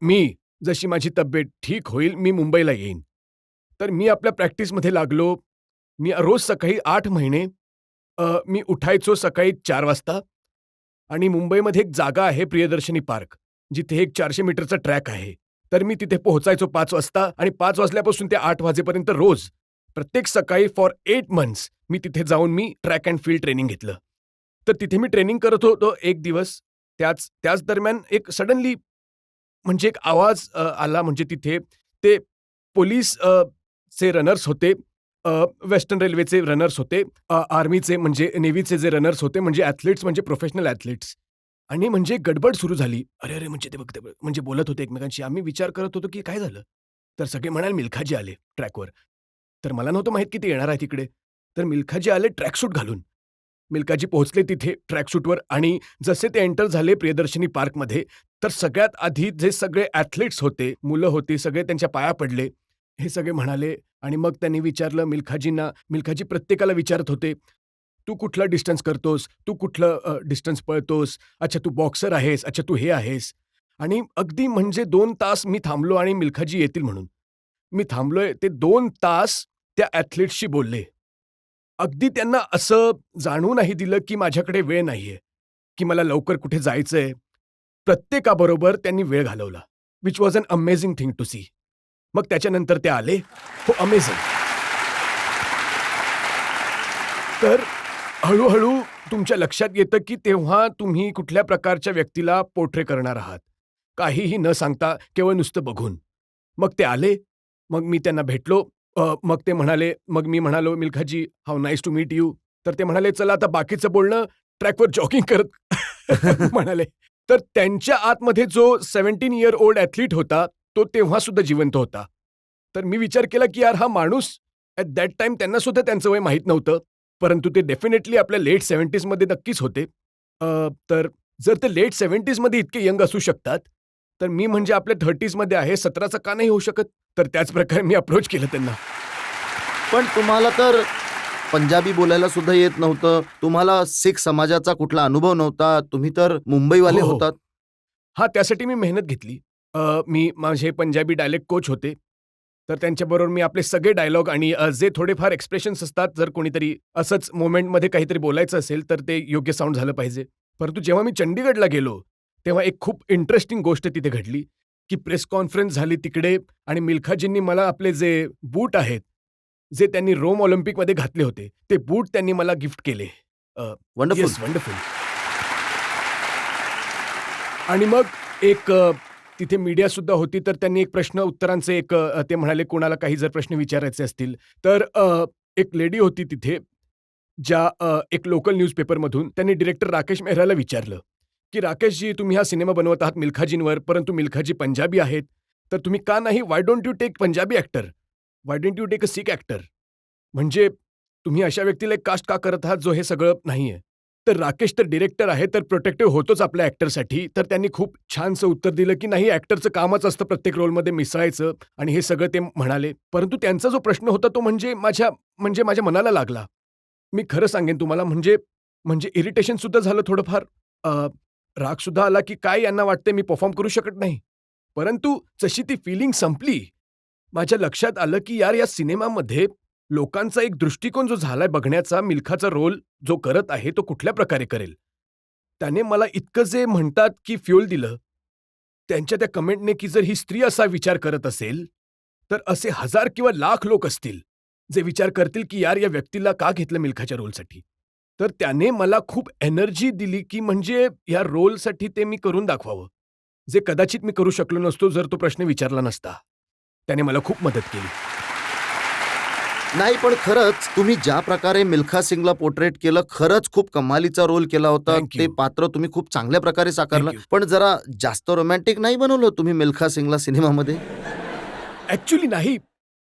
मी जशी माझी तब्येत ठीक होईल, मी मुंबईला येईन. तर मी आपल्या प्रॅक्टिसमध्ये लागलो. मी रोज सकाळी 8 महिने मी उठायचो सकाळी 4 वाजता आणि मुंबईमध्ये एक जागा आहे प्रियदर्शनी पार्क, जिथे एक 400 मीटरचा ट्रॅक आहे. तर मी तिथे पोहोचायचो 5 वाजता आणि 5 वाजल्यापासून ते 8 वाजेपर्यंत रोज प्रत्येक सकाळी फॉर 8 मंथ्स मी तिथे जाऊन मी ट्रॅक अँड फील्ड ट्रेनिंग घेतलं. तर तिथे मी ट्रेनिंग करत होतो एक दिवस. त्याच दरम्यान एक सडनली म्हणजे एक आवाज आला. म्हणजे तिथे ते पोलीस चे रनर्स होते, वेस्टर्न रेल्वेचे रनर्स होते, आर्मीचे म्हणजे नेव्हीचे जे रनर्स होते, म्हणजे ॲथलीट्स, म्हणजे प्रोफेशनल ॲथलीट्स. आणि म्हणजे गडबड सुरू झाली. अरे, अरे! म्हणजे ते बघ म्हणजे बोलत होते एकमेकांशी. आम्ही विचार करत होतो की काय झालं? तर सगळे म्हणाले मिल्खाजी आले ट्रॅकवर. तर मला नव्हतं माहीत की ते येणार आहे तिकडे. तर मिल्खाजी आले ट्रॅकसूट घालून. मिल्खाजी पोहोचले तिथे ट्रॅकसूटवर आणि जसे ते एंटर झाले प्रियदर्शनी पार्कमध्ये, तर सगळ्यात आधी जे सगळे ॲथलीट्स होते, मुलं होती, सगळे त्यांच्या पाया पडले. हे सगळे म्हणाले आणि मग त्यांनी विचारलं मिल्खाजींना. मिल्खाजी प्रत्येकाला विचारत होते, "तू कुठला डिस्टन्स करतोस? तू कुठलं डिस्टन्स पळतोस? अच्छा, तू बॉक्सर आहेस. अच्छा, तू हे आहेस." आणि अगदी म्हणजे 2 तास मी थांबलो आणि मिल्खाजी येतील म्हणून. मी थांबलोय. ते 2 तास त्या ॲथलीट्सशी बोलले. अगदी त्यांना असं जाणवू नाही दिलं की माझ्याकडे वेळ नाहीये, की मला लवकर कुठे जायचंय. प्रत्येकाबरोबर त्यांनी वेळ घालवला. Which was an amazing thing to see. मग त्याच्यानंतर ते आले. हो, अमेझिंग. तर हळू-हळू तुमच्या लक्षात येतं की तेव्हा तुम्ही कुठल्या प्रकारच्या व्यक्तीला पोर्ट्रे करणार आहात. काहीही न सांगता केवळ नुसतं बघून. मग ते आले. मग मी त्यांना भेटलो. मग ते म्हणाले, मग मी म्हणालो, "Milkhaji, how nice to meet you." तर ते म्हणाले, "चला आता बाकीचं बोलणं ट्रॅकवर जॉगिंग करत." म्हणाले. तर त्यांच्या आतमध्ये जो 17 इयर ओल्ड ॲथलीट होता, तो तेव्हासुद्धा जिवंत होता. तर मी विचार केला की यार, हा माणूस ॲट दॅट टाईम त्यांना सुद्धा त्यांचं वय माहीत नव्हतं. परंतु ते डेफिनेटली आपल्या लेट 70sमध्ये नक्कीच होते. तर जर ते लेट 70sमध्ये इतके यंग असू शकतात, तर मी म्हणजे आपल्या 30sमध्ये आहे, 17चा का नाही होऊ शकत? तर त्याच प्रकारे मी अप्रोच केलं त्यांना. पण तुम्हाला तर पंजाबी बोलायला सुद्धा येत नव्हतं. तुम्हाला सिख समाजाचा कुठला अनुभव नव्हता. तुम्ही तर मुंबईवाले हो, हो. होतात. हां, त्यासाठी मी मेहनत घेतली. मी माझे पंजाबी डायलेक्ट कोच होते. तर त्यांच्याबरोबर मी आपले सगळे डायलॉग आणि जे थोडेफार एक्सप्रेशन्स असतात, जर कोणीतरी असंच मोमेंटमध्ये काहीतरी बोलायचं असेल, तर ते योग्य साउंड झालं पाहिजे. परंतु जेव्हा मी चंदीगडला गेलो, तेव्हा एक खूप इंटरेस्टिंग गोष्ट तिथे घडली, की प्रेस कॉन्फरन्स झाली तिकडे आणि मिल्खाजींनी मला आपले जे बूट आहेत, जे त्यांनी रोम ऑलिम्पिकमध्ये घातले होते, ते बूट त्यांनी मला गिफ्ट केले. वंडरफुल. Yes, wonderful. आणि मग एक तिथे मीडियासुद्धा होती, तर त्यांनी एक प्रश्न उत्तरांचे एक ते म्हणाले, कोणाला काही जर प्रश्न विचारायचे असतील, तर एक लेडी होती तिथे, ज्या एक लोकल न्यूजपेपरमधून त्यांनी डायरेक्टर राकेश मेहराला विचारलं, की "राकेशजी, तुम्ही हा सिनेमा बनवत आहात मिल्खाजींवर, परंतु मिल्खाजी पंजाबी आहेत, तर तुम्ही का नाही, why don't you take Punjabi actor? Why don't you take a Sikh actor? म्हणजे तुम्ही अशा व्यक्तीला एक कास्ट का करत आहात, जो हे सगळं नाहीये?" तर राकेश तर डिरेक्टर आहे, तर प्रोटेक्टिव्ह होतोच आपल्या ॲक्टरसाठी. तर त्यांनी खूप छानसं उत्तर दिलं, की नाही ॲक्टरचं कामच असतं प्रत्येक रोलमध्ये मिसळायचं आणि हे सगळं ते म्हणाले. परंतु त्यांचा जो प्रश्न होता तो म्हणजे माझ्या मनाला लागला. मी खरं सांगेन तुम्हाला म्हणजे इरिटेशनसुद्धा झालं थोडंफार. रागसुद्धा आला, की काय यांना वाटतंय मी परफॉर्म करू शकत नाही. परंतु जशी ती फीलिंग संपली, माझ्या लक्षात आलं, की यार या सिनेमामध्ये लोकांचा एक दृष्टिकोन जो झालाय बघण्याचा, मिल्खाचा रोल जो करत आहे, तो कुठल्या प्रकारे करेल. त्याने मला इतकं जे म्हणतात, की फ्युअल दिलं. त्यांच्या त्या कमेंटने, की जर ही स्त्री असा विचार करत असेल, तर असे हजार किंवा लाख लोक असतील, जे विचार करतील, की यार या व्यक्तीला का घेतलं मिल्खाच्या रोलसाठी. तर त्याने मला खूप एनर्जी दिली, की म्हणजे या रोलसाठी ते मी करून दाखवावं. जे कदाचित मी करू शकलो नसतो, जर तो प्रश्न विचारला नसता. त्याने मला खूप मदत केली. नाही, पण खरंच तुम्ही ज्या प्रकारे मिल्खा सिंगला पोर्ट्रेट केलं, खरंच खूप कमालीचा रोल केला होता. Thank you. ते पात्र तुम्ही खूप चांगल्या प्रकारे साकारलं. Thank you. पण जरा जास्त रोमॅन्टिक नाही बनवलं तुम्ही मिल्खा सिंगला सिनेमामध्ये? ॲक्च्युली नाही.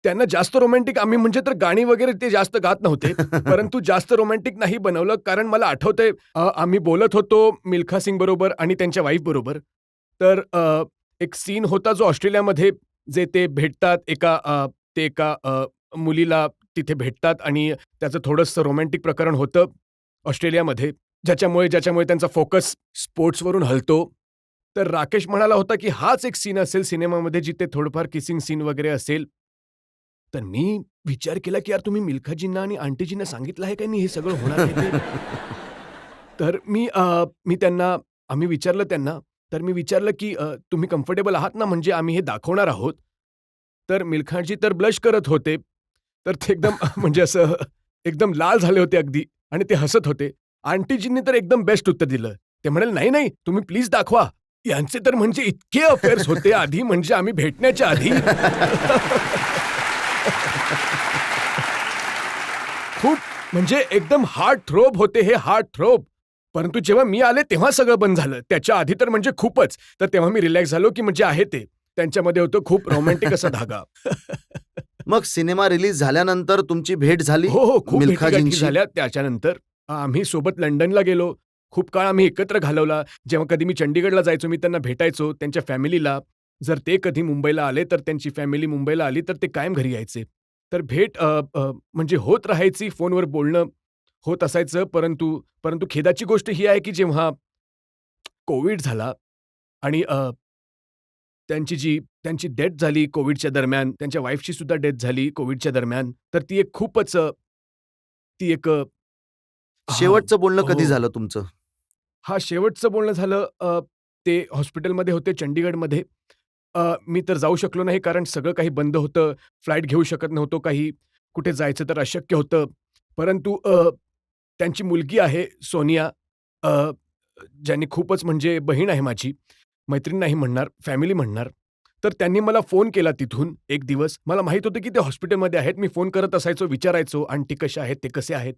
त्यांना जास्त रोमॅन्टिक आम्ही म्हणजे तर गाणी वगैरे ते जास्त गात नव्हते. परंतु जास्त रोमॅन्टिक नाही बनवलं कारण मला आठवतंय आम्ही बोलत होतो मिल्खा सिंग बरोबर आणि त्यांच्या वाईफ बरोबर. तर एक सीन होता जो ऑस्ट्रेलियामध्ये जे ते भेटतात एका मुलीला तिथे भेटतात आणि त्याचं थोडंसं रोमॅन्टिक प्रकरण होतं ऑस्ट्रेलियामध्ये, ज्याच्यामुळे त्यांचा फोकस स्पोर्ट्सवरून हलतो. तर राकेश म्हणाला होता, की हाच एक सीन असेल सिनेमामध्ये जिथे थोडंफार किसिंग सीन वगैरे असेल. तर मी विचार केला, की यार तुम्ही मिल्खाजींना आणि आंटीजींना सांगितलं आहे का नाही हे सगळं होणार आहे ते? तर आम्ही विचारलं त्यांना. तर मी विचारलं, की तुम्ही कम्फर्टेबल आहात ना म्हणजे आम्ही हे दाखवणार आहोत? तर मिल्खाजी तर ब्लश करत होते. तर ते एकदम म्हणजे असं एकदम लाल झाले होते अगदी आणि ते हसत होते. आंटीजींनी तर एकदम बेस्ट उत्तर दिलं. ते म्हणाले, "नाही, नाही, तुम्ही प्लीज दाखवा." यांचे तर म्हणजे इतके अफेअर्स होते आधी म्हणजे आम्ही भेटण्याच्या आधी. खूप म्हणजे एकदम हार्ट थ्रोब होते हे हार्ट थ्रोब. परंतु जेव्हा मी आले तेव्हा सगळं बंद झालं. त्याच्या आधी तर म्हणजे खूपच. तर तेव्हा मी रिलॅक्स झालो, की म्हणजे आहे ते. त्यांच्यामध्ये होतं खूप रोमॅन्टिक असा धागा. मग सिनेमा रिलीज झाल्यानंतर तुमची भेट झाली हो, खूप भेटीगाठी मिल्खाजींशी? झाल्या त्याच्यानंतर. आम्ही सोबत लंडनला गेलो. खूप काळ आम्ही एकत्र घालवला. जेव्हा कधी मी चंदीगडला जायचो, मी त्यांना भेटायचो, त्यांच्या फॅमिलीला. जर ते कधी मुंबईला आले, तर त्यांची फॅमिली मुंबईला आली, तर ते कायम घरी यायचे. तर भेट म्हणजे होत राहायची, फोनवर बोलणं होत असायचं. परंतु खेदाची गोष्ट ही आहे, की जेव्हा कोविड झाला आणि त्यांची डेथ झाली कोविडच्या दरम्यान, त्यांच्या वाईफची सुद्धा डेथ झाली कोविडच्या दरम्यान. तर ती एक खूपच ती एक शेवटचं बोलणं कधी हो. झालं तुमचं? शेवटचं बोलणं झालं ते हॉस्पिटलमध्ये होते चंदीगडमध्ये. मी तर जाऊ शकलो नाही कारण सगळं काही बंद होतं. फ्लाइट घेऊ शकत नव्हतो काही. कुठे जायचं तर अशक्य होतं. परंतु त्यांची मुलगी आहे सोनिया ज्यांनी खूपच म्हणजे बहीण आहे माझी. मैत्रीण नाही म्हणणार, फॅमिली म्हणणार. तर त्यांनी मला फोन केला तिथून एक दिवस. मला माहीत होतं की ते हॉस्पिटलमध्ये आहेत. मी फोन करत असायचो, विचारायचो, "आंटी कशा आहेत? ते कसे आहेत?"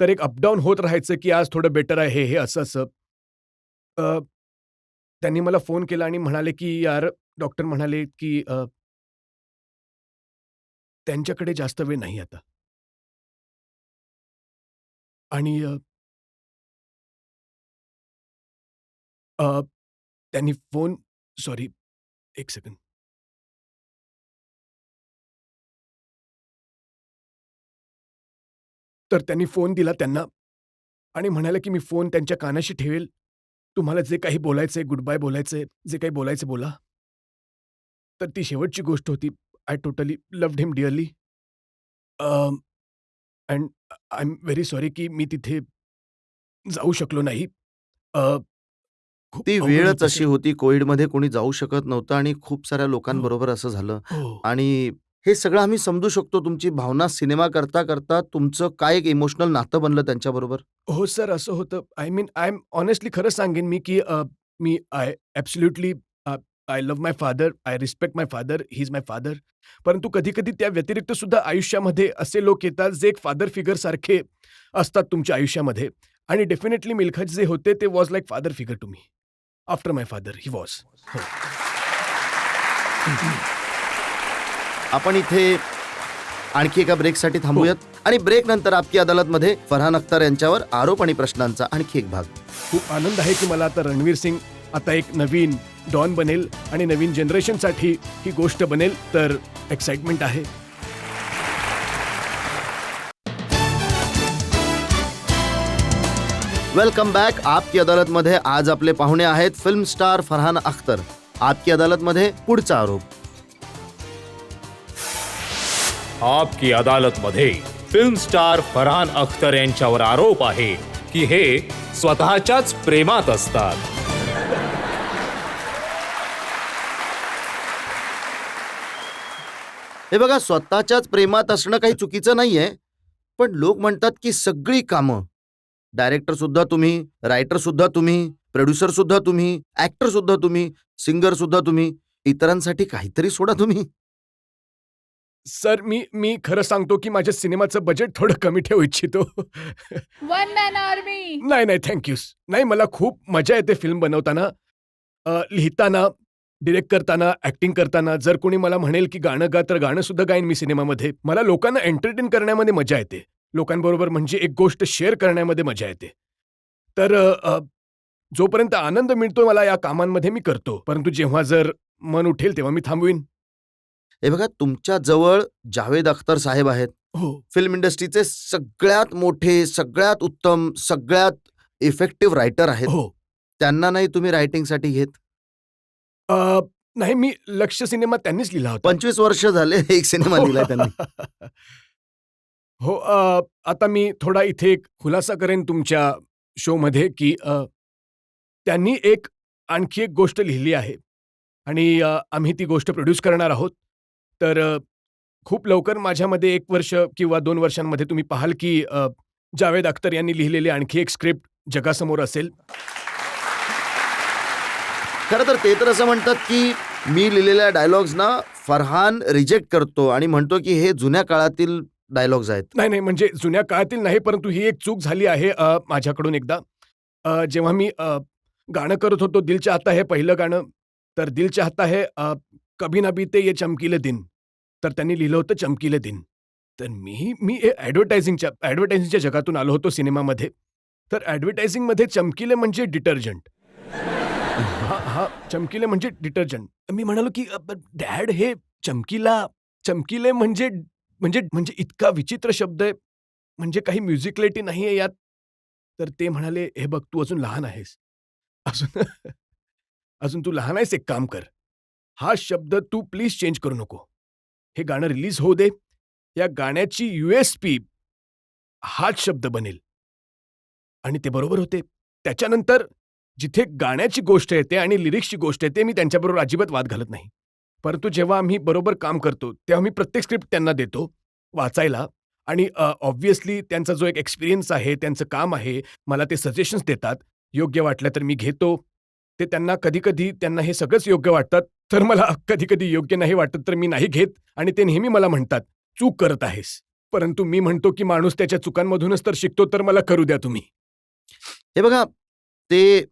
तर एक अपडाऊन होत राहायचं की आज थोडं बेटर आहे, हे असं-असं. अ, त्यांनी मला फोन केला आणि म्हणाले की "यार" डॉक्टर म्हणाले की "त्यांच्याकडे जास्त वेळ नाही आता." आणि अ, त्यांनी फोन सॉरी, 1 सेकंड. तर त्यांनी फोन दिला त्यांना आणि म्हणाले, की "मी फोन त्यांच्या कानाशी ठेवेल. तुम्हाला जे काही बोलायचंय, गुड बाय बोलायचंय, जे काही बोलायचं बोला." तर ती शेवटची गोष्ट होती. I totally loved him dearly. And I am very sorry की मी तिथे जाऊ शकलो नाही. अ, खूप ती अवघड वेळच होतं अशी सर. होती, कोविडमध्ये कोणी जाऊ शकत नव्हतं आणि खूप साऱ्या लोकांबरोबर असं झालं. हो. आणि हे सगळं आम्ही समजू शकतो. तुमची भावना सिनेमा करता तुमचं काय एक इमोशनल नातं बनलं त्यांच्याबरोबर? हो सर, असं होतं. आय एम हॉनेस्टली खरं सांगेन मी, की मी I absolutely I love my father, I respect my father, he is my father. परंतु कधी-कधी त्या व्यतिरिक्त सुद्धा आयुष्यामध्ये असे लोक येतात, जे एक फादर फिगरसारखे असतात तुमच्या आयुष्यामध्ये आणि डेफिनेटली मिल्खाजी जे होते, ते was like father figure to me. After my father he was. आपण इथे आणखी एका ब्रेकसाठी थांबूयात आणि ब्रेक नंतर आपकी अदालत मध्ये फरहान अख्तर यांच्यावर आरोप आणि प्रश्नांचा आणखी एक भाग. खूप आनंद आहे की मला आता रणवीर सिंग आता एक नवीन डॉन बनेल आणि नवीन जनरेशनसाठी ही गोष्ट बनेल, तर एक्साइटमेंट आहे. Welcome back. आपकी अदालत मध्ये आज आपले पाहुणे आहेत फिल्म स्टार फरहान अख्तर. आपकी अदालत मध्ये पुढचा आरोप. आपकी अदालतमध्ये फिल्म स्टार फरहान अख्तर यांच्यावर आरोप आहे की हे स्वतःच्याच प्रेमात असतात. हे बघा, स्वतःच्याच प्रेमात असणं काही चुकीचं नाहीये, पण लोक म्हणतात की सगळी कामं, डायरेक्टर सुद्धा तुम्ही, रायटर सुद्धा तुम्ही, प्रोड्युसर सुद्धा तुम्ही, ऍक्टर सुद्धा तुम्ही, सिंगर सुद्धा तुम्ही, इतरांसाठी काहीतरी सोडा तुम्ही. सर, मी खरं सांगतो की माझ्या सिनेमाचं बजेट थोडं कमी ठेवू इच्छितो. One man army. नाही थँक्यू. नाही, मला खूप मजा येते फिल्म बनवताना, लिहिताना, डिरेक्ट करताना, ऍक्टिंग करताना. जर कोणी मला म्हणेल की गाणं गा, तर गाणं सुद्धा गाईन मी सिनेमामध्ये. मला लोकांना एंटरटेन करण्यामध्ये मजा येते, लोकांबरोबर म्हणजे एक गोष्ट शेअर करण्यामध्ये मजा येते. तर जोपर्यंत आनंद मिळतो मला या कामांमध्ये मी करतो, परंतु जेव्हा जर मन उठेल तेव्हा मी थांबवीन. हे बघा, तुमच्या जवळ जावेद अख्तर साहेब आहेत, हो, फिल्म इंडस्ट्रीचे सगळ्यात मोठे, सगळ्यात उत्तम, सगळ्यात इफेक्टिव्ह रायटर आहेत. हो. त्यांना नाही तुम्ही रायटिंगसाठी घेत? नाही, मी लक्ष सिनेमा त्यांनीच लिहिला होता. 25 वर्ष झाले एक सिनेमा लिहिलाय त्यांनी. हो, आता मी थोडा इथे एक खुलासा करेन तुमच्या शोमध्ये की त्यांनी आणखी एक गोष्ट लिहिली आहे आणि आम्ही ती गोष्ट प्रोड्यूस करणार आहोत. तर खूप लवकर माझ्यामध्ये 1 वर्ष किंवा 2 वर्षांमध्ये तुम्ही पाहाल की जावेद अख्तर यांनी लिहिलेली आणखी एक स्क्रिप्ट जगासमोर असेल. खरं तर ते तर असं म्हणतात की मी लिहिलेल्या डायलॉग्सना फरहान रिजेक्ट करतो आणि म्हणतो की हे जुन्या काळातील डायलॉग्स आहेत. नाही, म्हणजे जुन्या काळातील नाही, परंतु ही एक चूक झाली आहे माझ्याकडून एकदा. जेव्हा मी गाणं करत होतो, दिल चाहता है पहिलं गाणं, तर दिल चाहता है कभी ना बीते ये चमकीले दिन, तर त्यांनी लिहिलं होतं चमकीले दिन. तर मी ॲडव्हर्टायझिंगच्या जगातून आलो होतो सिनेमामध्ये. तर ॲडव्हर्टायझिंगमध्ये चमकीले म्हणजे डिटर्जंट. हां, चमकीले म्हणजे डिटर्जंट. मी म्हणालो की डॅड, हे चमकीले म्हणजे म्हणजे म्हणजे इतका विचित्र शब्द आहे, म्हणजे काही म्युझिकलिटी नाही आहे यात. तर ते म्हणाले, हे बघ, तू अजून लहान आहेस, अजून अजून तू लहान आहेस, एक काम कर, हा शब्द तू प्लीज चेंज करू नको. हे गाणं रिलीज होऊ दे, या गाण्याची USP हाच शब्द बनेल. आणि ते बरोबर होते. त्याच्यानंतर जिथे गाण्याची गोष्ट येते आणि लिरिक्सची गोष्ट येते, मी त्यांच्याबरोबर अजिबात वाद घालत नाही. परंतु जेव्हा आम्ही बरोबर काम करतो, तेव्हा मी प्रत्येक स्क्रिप्ट त्यांना देतो वाचायला आणि ऑब्व्हियसली त्यांचा जो एक एक्सपिरियन्स आहे, त्यांचं काम आहे, मला ते सजेशन्स देतात. योग्य वाटलं तर मी घेतो. ते त्यांना कधी-कधी त्यांना हे सगळंच योग्य वाटतात, तर मला कधी-कधी योग्य नाही वाटत, तर मी नाही घेत आणि ते नेहमी मला म्हणतात, चूक करत आहेस. परंतु मी म्हणतो की माणूस त्याच्या चुकांमधूनच तर शिकतो, तर मला करू द्या तुम्ही. हे बघा, ते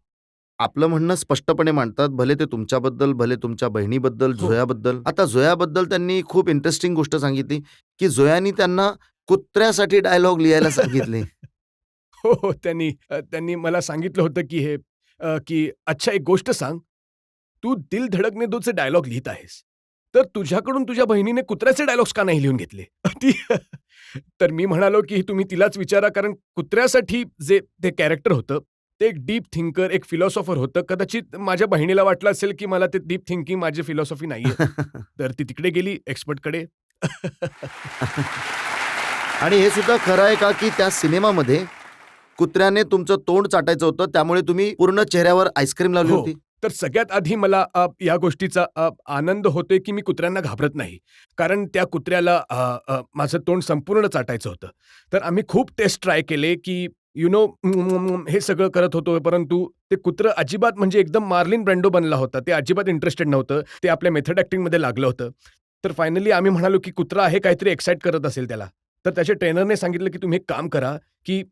आपलं म्हणणं स्पष्टपणे मांडतात, भले ते तुमच्याबद्दल, भले तुमच्या बहिणीबद्दल, हो. झोयाबद्दल. आता झोयाबद्दल त्यांनी खूप इंटरेस्टिंग गोष्ट सांगितली की झोयानी त्यांना कुत्र्यासाठी डायलॉग लिहायला सांगितले. हो, त्यांनी मला सांगितलं होतं की की अच्छा, एक गोष्ट सांग, तू दिल धडकने दोचे डायलॉग लिहित आहेस, तर तुझ्याकडून तुझ्या बहिणीने कुत्र्याचे डायलॉग्स का नाही लिहून घेतले? तर मी म्हणालो की तुम्ही तिलाच विचारा, कारण कुत्र्यासाठी जे ते कॅरेक्टर होतं, ते एक डीप थिंकर, एक फिलॉसॉफर होतं. कदाचित माझ्या बहिणीला वाटलं असेल की मला ते डीप थिंकिंग, माझी फिलॉसॉफी नाहीये, तर ती तिकडे गेली एक्सपर्टकडे. आणि हे सुद्धा खरं आहे का की त्या सिनेमामध्ये कुत्र्याने तुमचं तोंड चाटायचं होतं, त्यामुळे तुम्ही पूर्ण चेहऱ्यावर आईस्क्रीम लावली हो. होती? तर सगळ्यात आधी मला या गोष्टीचा आनंद होतोय की मी कुत्र्यांना घाबरत नाही. कारण त्या कुत्र्याला माझं तोंड संपूर्ण चाटायचं होतं. तर आम्ही खूप टेस्ट ट्राय केले की हे सगळं करत होतो, परंतु ते कुत्रं अजिबात, म्हणजे एकदम मार्लिन ब्रँडो बनला होता. ते अजिबात इंटरेस्टेड नव्हतं. ते आपल्या मेथड ॲक्टिंगमध्ये लागलं होतं. तर फायनली आम्ही म्हणालो की कुत्रा आहे, काहीतरी एक्साईट करत असेल त्याला. तर त्याच्या ट्रेनरने सांगितलं की तुम्ही एक काम करा की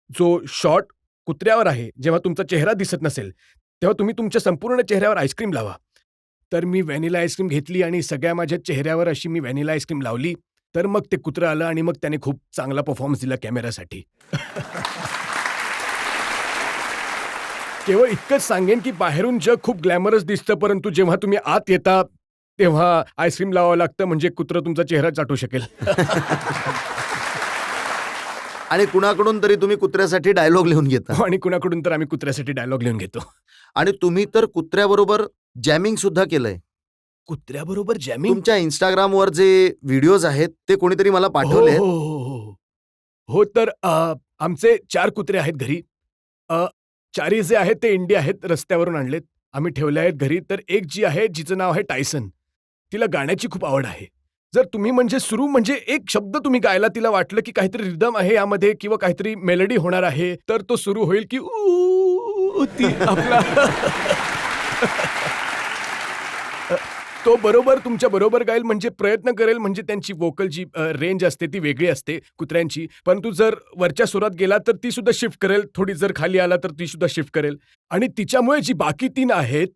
जो शॉट कुत्र्यावर आहे, जेव्हा तुमचा चेहरा दिसत नसेल, तेव्हा तुम्ही तुमच्या संपूर्ण चेहऱ्यावर आईस्क्रीम लावा. तर मी व्हॅनिला आईस्क्रीम घेतली आणि सगळ्या माझ्या चेहऱ्यावर अशी मी व्हॅनिला आईस्क्रीम लावली. तर मग ते कुत्रं आलं आणि मग त्याने खूप चांगला परफॉर्मन्स दिला कॅमेऱ्यासाठी. केवळ इतकंच सांगेन की बाहेरून जग खूप ग्लॅमरस दिसतं, परंतु जेव्हा तुम्ही आत येता तेव्हा आईस्क्रीम लावावं लागतं, म्हणजे कुत्रं तुमचा चेहरा चाटू शकेल. आणि कुणाकडून तरी तुम्ही कुत्र्यासाठी डायलॉग लिहून घेता आणि कुणाकडून तर आम्ही कुत्र्यासाठी डायलॉग लिहून घेतो. आणि तुम्ही तर कुत्र्याबरोबर जॅमिंग सुद्धा केलंय. कुत्र्याबरोबर जॅमिंग? तुमच्या इंस्टाग्रामवर जे व्हिडिओज आहेत ते कोणीतरी मला पाठवले. हो, तर आमचे 4 कुत्रे आहेत घरी. चारही जे आहेत ते इंडी आहेत, रस्त्यावरून आणलेत. आम्ही ठेवले आहेत घरी. तर एक जी आहे, जिचं नाव आहे टायसन. तिला गाण्याची खूप आवड आहे. जर तुम्ही म्हणजे एक शब्द तुम्ही गायला, तिला वाटलं की काहीतरी रिदम आहे यामध्ये किंवा काहीतरी मेलडी होणार आहे, तर तो सुरू होईल की ती आपला तो बरोबर तुमच्या बरोबर गाईल, म्हणजे प्रयत्न करेल, म्हणजे त्यांची व्होकल जी रेंज असते ती वेगळी असते कुत्र्यांची. परंतु जर वरच्या सुरात गेला तर ती सुद्धा शिफ्ट करेल, थोडी जर खाली आला तर ती सुद्धा शिफ्ट करेल. आणि तिच्यामुळे जी बाकी 3 आहेत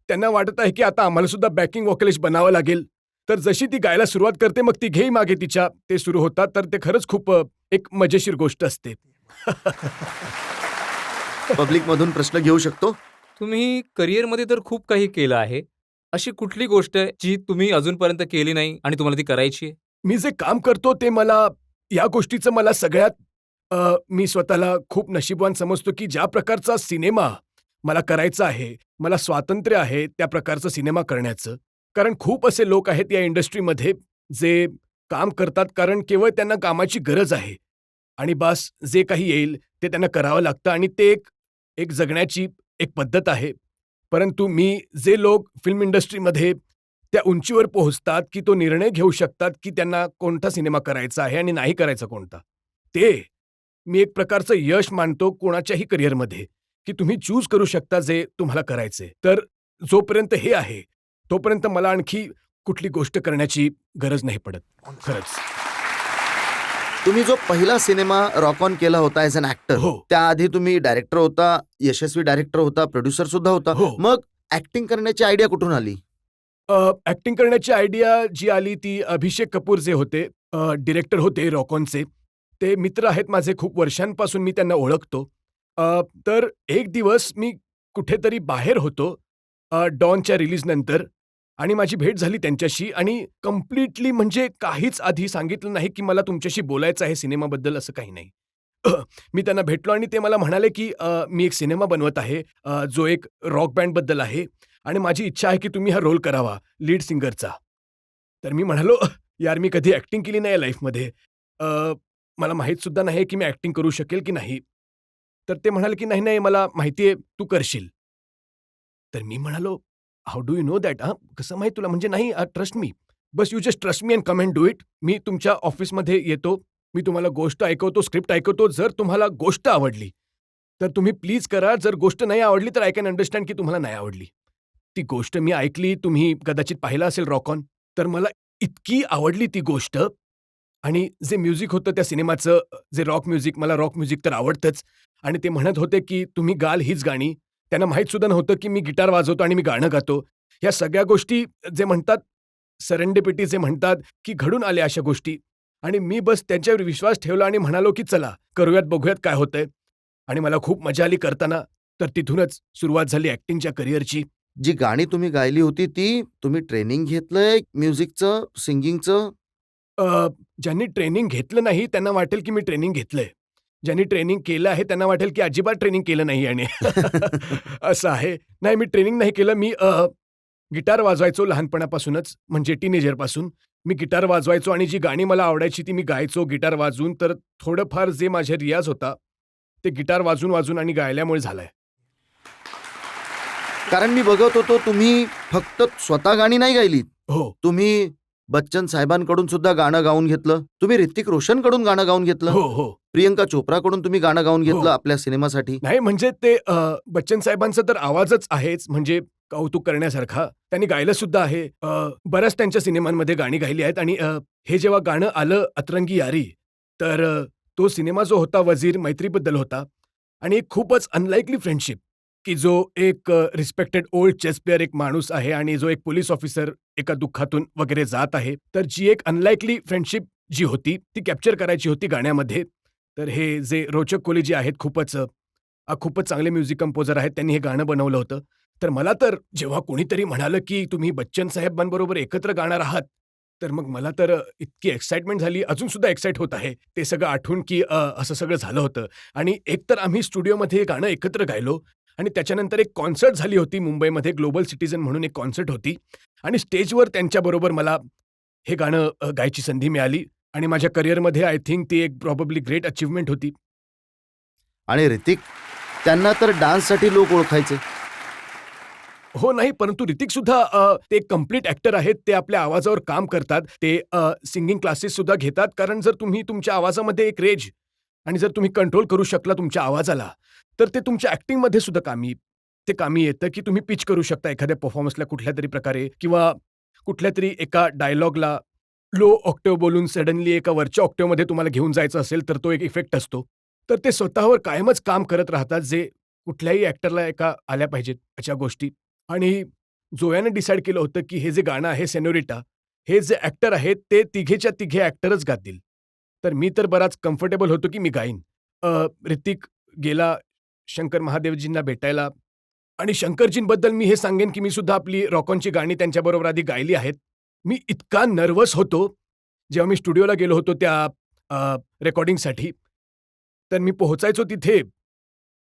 त्यांना वाटत आहे की आता आम्हाला सुद्धा बॅकिंग व्होकलिस्ट बनावं लागेल. तर जशी ती गायला सुरुवात करते मग ती घेई मागे तिच्या ते सुरू होतात. तर ते खरंच खूप एक मजेशीर गोष्ट असते. पब्लिक मधून प्रश्न घेऊ शकतो. तुम्ही करिअरमध्ये तर खूप काही केलं आहे. अशी कुठली गोष्ट आहे जी तुम्ही अजूनपर्यंत केली नाही आणि तुम्हाला ती करायची आहे? मी जे काम करतो ते मला या गोष्टीचं मला सगळ्यात मी स्वतःला खूप नशीबवान समजतो की ज्या प्रकारचा सिनेमा मला करायचा आहे, मला स्वातंत्र्य आहे त्या प्रकारचा सिनेमा करण्याचं. कारण खूप असे लोक आहेत या इंडस्ट्रीमध्ये जे काम करतात कारण केवळ त्यांना कामाची गरज आहे आणि बास जे काही येईल ते त्यांना करावं लागतं आणि ते एक जगण्याची एक पद्धत आहे. परंतु जे लोक फिल्म इंडस्ट्रीमध्ये त्या उंचीवर पोहोचतात की तो निर्णय घेऊ शकतात की त्यांना कोणता सिनेमा करायचा आहे आणि नाही करायचा कोणता, ते मी एक प्रकारचं यश मानतो कोणाच्याही करिअरमध्ये की तुम्ही चूज करू शकता जे तुम्हाला करायचे. तर जोपर्यंत हे आहे तोपर्यंत मला आणखी कुठली गोष्ट करण्याची गरज नाही पडत खरंच. तुम्ही जो पहिला सिनेमा रॉक ऑन केला होता ॲज अन ॲक्टर, हो. त्याआधी तुम्ही डायरेक्टर होता, यशस्वी डायरेक्टर होता, प्रोड्युसर सुद्धा होता. हो. मग ऍक्टिंग करण्याची आयडिया कुठून आली? ऍक्टिंग करण्याची आयडिया जी आली ती अभिषेक कपूर जे होते, डिरेक्टर होते रॉकॉनचे. ते मित्र आहेत माझे, खूप वर्षांपासून मी त्यांना ओळखतो. तर एक दिवस मी कुठेतरी बाहेर होतो डॉनच्या रिलीजनंतर आणि माझी भेट झाली त्यांच्याशी आणि कम्प्लिटली म्हणजे काहीच आधी सांगितलं नाही की मला तुमच्याशी बोलायचं आहे सिनेमाबद्दल, असं काही नाही. मी त्यांना भेटलो आणि ते मला म्हणाले की मी एक सिनेमा बनवत आहे जो एक रॉक बँडबद्दल आहे आणि माझी इच्छा आहे की तुम्ही हा रोल करावा लीड सिंगरचा. तर मी म्हणालो, यार मी कधी ॲक्टिंग केली नाही लाईफमध्ये, मला माहीत सुद्धा नाही की मी ॲक्टिंग करू शकेल की नाही. तर ते म्हणाले की नाही नाही मला माहिती आहे तू करशील. तर मी म्हणालो, how do you know that? कसं माहीत तुला? म्हणजे नाही, ट्रस्ट मी, बस you just trust me and come and do it. मी तुमच्या ऑफिसमध्ये येतो, मी तुम्हाला गोष्ट ऐकवतो, स्क्रिप्ट ऐकवतो. जर तुम्हाला गोष्ट आवडली तर तुम्ही प्लीज करा, जर गोष्ट नाही आवडली तर आय कॅन अंडरस्टँड की तुम्हाला नाही आवडली. ती गोष्ट मी ऐकली, तुम्ही कदाचित पाहिलं असेल रॉक ऑन. तर मला इतकी आवडली ती गोष्ट आणि जे म्युझिक होतं त्या सिनेमाचं, जे रॉक म्युझिक, मला रॉक म्युझिक तर आवडतंच आणि ते म्हणत होते की तुम्ही गाल हीच गाणी. त्यांना माहीत सुद्धा नव्हतं की मी गिटार वाजवतो आणि मी गाणं गातो. ह्या सगळ्या गोष्टी जे म्हणतात सेरेंडिपिटी, जे म्हणतात की घडून आल्या अशा गोष्टी आणि मी बस त्यांच्यावर विश्वास ठेवला आणि म्हणालो की चला करूयात, बघूयात काय होतंय. आणि मला खूप मजा आली करताना. तर तिथूनच सुरुवात झाली ॲक्टिंगच्या करिअरची. जी गाणी तुम्ही गायली होती ती तुम्ही ट्रेनिंग घेतलंय म्युझिकचं, सिंगिंगचं? ज्यांनी ट्रेनिंग घेतलं नाही त्यांना वाटेल की मी ट्रेनिंग घेतलंय. ज्यांनी ट्रेनिंग केलं आहे त्यांना वाटेल की अजिबात ट्रेनिंग केलं नाही आणि असं आहे. नाही, मी ट्रेनिंग नाही केलं. मी गिटार वाजवायचो लहानपणापासूनच, म्हणजे टीनेजरपासून. मी गिटार वाजवायचो आणि जी गाणी मला आवडायची ती मी गायचो गिटार वाजवून. तर थोडंफार जे माझा रियाज होता ते गिटार वाजून आणि गायल्यामुळे झालंय. कारण मी बघत होतो तुम्ही फक्त स्वतः गाणी नाही गायलीत, हो. तुम्ही बच्चन साहेबांकडून सुद्धा गाणं गाऊन घेतलं, तुम्ही ऋतिक रोशनकडून गाणं गाऊन घेतलं, हो, हो. प्रियंका चोप्राकडून तुम्ही गाणं गाऊन घेतलं हो. आपल्या सिनेमासाठी. नाही म्हणजे ते बच्चन साहेबांचा तर आवाजच आहेच, म्हणजे कौतुक करण्यासारखा. त्यांनी गायलं सुद्धा आहे. बऱ्याच त्यांच्या सिनेमांमध्ये गाणी गायली आहेत आणि हे जेव्हा गाणं आलं अतरंगी यारी, तर तो सिनेमा जो होता वजीर मैत्रीबद्दल होता आणि एक खूपच अनलाइकली फ्रेंडशिप की जो एक रिस्पेक्टेड ओल्ड चेस प्लेअर एक माणूस आहे आणि जो एक पोलीस ऑफिसर एका दुःखातून वगैरे जात आहे. तर जी एक अनलाइकली फ्रेंडशिप जी होती ती कॅप्चर करायची होती गाण्यामध्ये. तर हे जे रोचक कोहली जे आहेत खूपच चांगले म्युझिक कंपोजर आहेत. त्यांनी हे गाणं बनवलं होतं. तर मला तर जेव्हा कोणीतरी म्हणालं, की तुम्ही बच्चन साहेबांबरोबर एकत्र गाणार आहात, तर मग मला तर इतकी एक्साइटमेंट झाली. अजून सुद्धा एक्साईट होत आहे. ते सगळं आठवून, की असं सगळं झालं होतं. आणि एकतर आम्ही स्टुडिओमध्ये हे गाणं एकत्र गायलो आणि त्याच्यानंतर एक कॉन्सर्ट झाली होती मुंबईमध्ये. ग्लोबल सिटिझन म्हणून एक कॉन्सर्ट होती आणि स्टेजवर त्यांच्याबरोबर मला हे गाणं गायची संधी मिळाली आणि माझ्या करिअरमध्ये आय थिंक ती एक प्रॉबब्ली ग्रेट अचीव्हमेंट होती. आणि ऋतिक, त्यांना तर डान्ससाठी लोक ओळखायचे. हो, नाही, परंतु ऋतिक सुद्धा ते कंप्लीट ॲक्टर आहेत. ते आपल्या आवाजावर काम करतात. ते सिंगिंग क्लासेस सुद्धा घेतात. कारण जर तुम्ही तुमच्या आवाजामध्ये एक रेंज आणि जर तुम्ही कंट्रोल करू शकला तुमच्या आवाजाला, तर ते तुमच्या ॲक्टिंगमध्ये सुद्धा कामी येतं, की तुम्ही पिच करू शकता एखाद्या परफॉर्मन्सला कुठल्यातरी प्रकारे किंवा कुठल्यातरी एका डायलॉगला लो ऑक्टेव्ह बोलून सडनली एका वरच्या ऑक्टेव्हमध्ये तुम्हाला घेऊन जायचं असेल, तर तो एक इफेक्ट असतो. तर ते स्वतःवर कायमच काम करत राहतात, जे कुठल्याही ॲक्टरला आल्या पाहिजेत अशा गोष्टी. आणि जोयानं डिसाईड केलं होतं, की हे जे गाणं आहे सेनोरिटा, हे जे ॲक्टर आहेत ते तिघेच्या तिघे ॲक्टरच गातील. तर मी तर बराच कम्फर्टेबल होतो, की मी गाईन. ऋतिक गेला शंकर महादेवजींना भेटायला आणि शंकरजींबद्दल मी हे सांगेन, की मी सुद्धा आपली रॉक ऑनची गाणी त्यांच्याबरोबर आधी गायली आहेत. मी इतका नर्व्हस होतो, जेव्हा मी स्टुडिओला गेलो होतो त्या रेकॉर्डिंगसाठी. तर मी पोहोचायचो तिथे,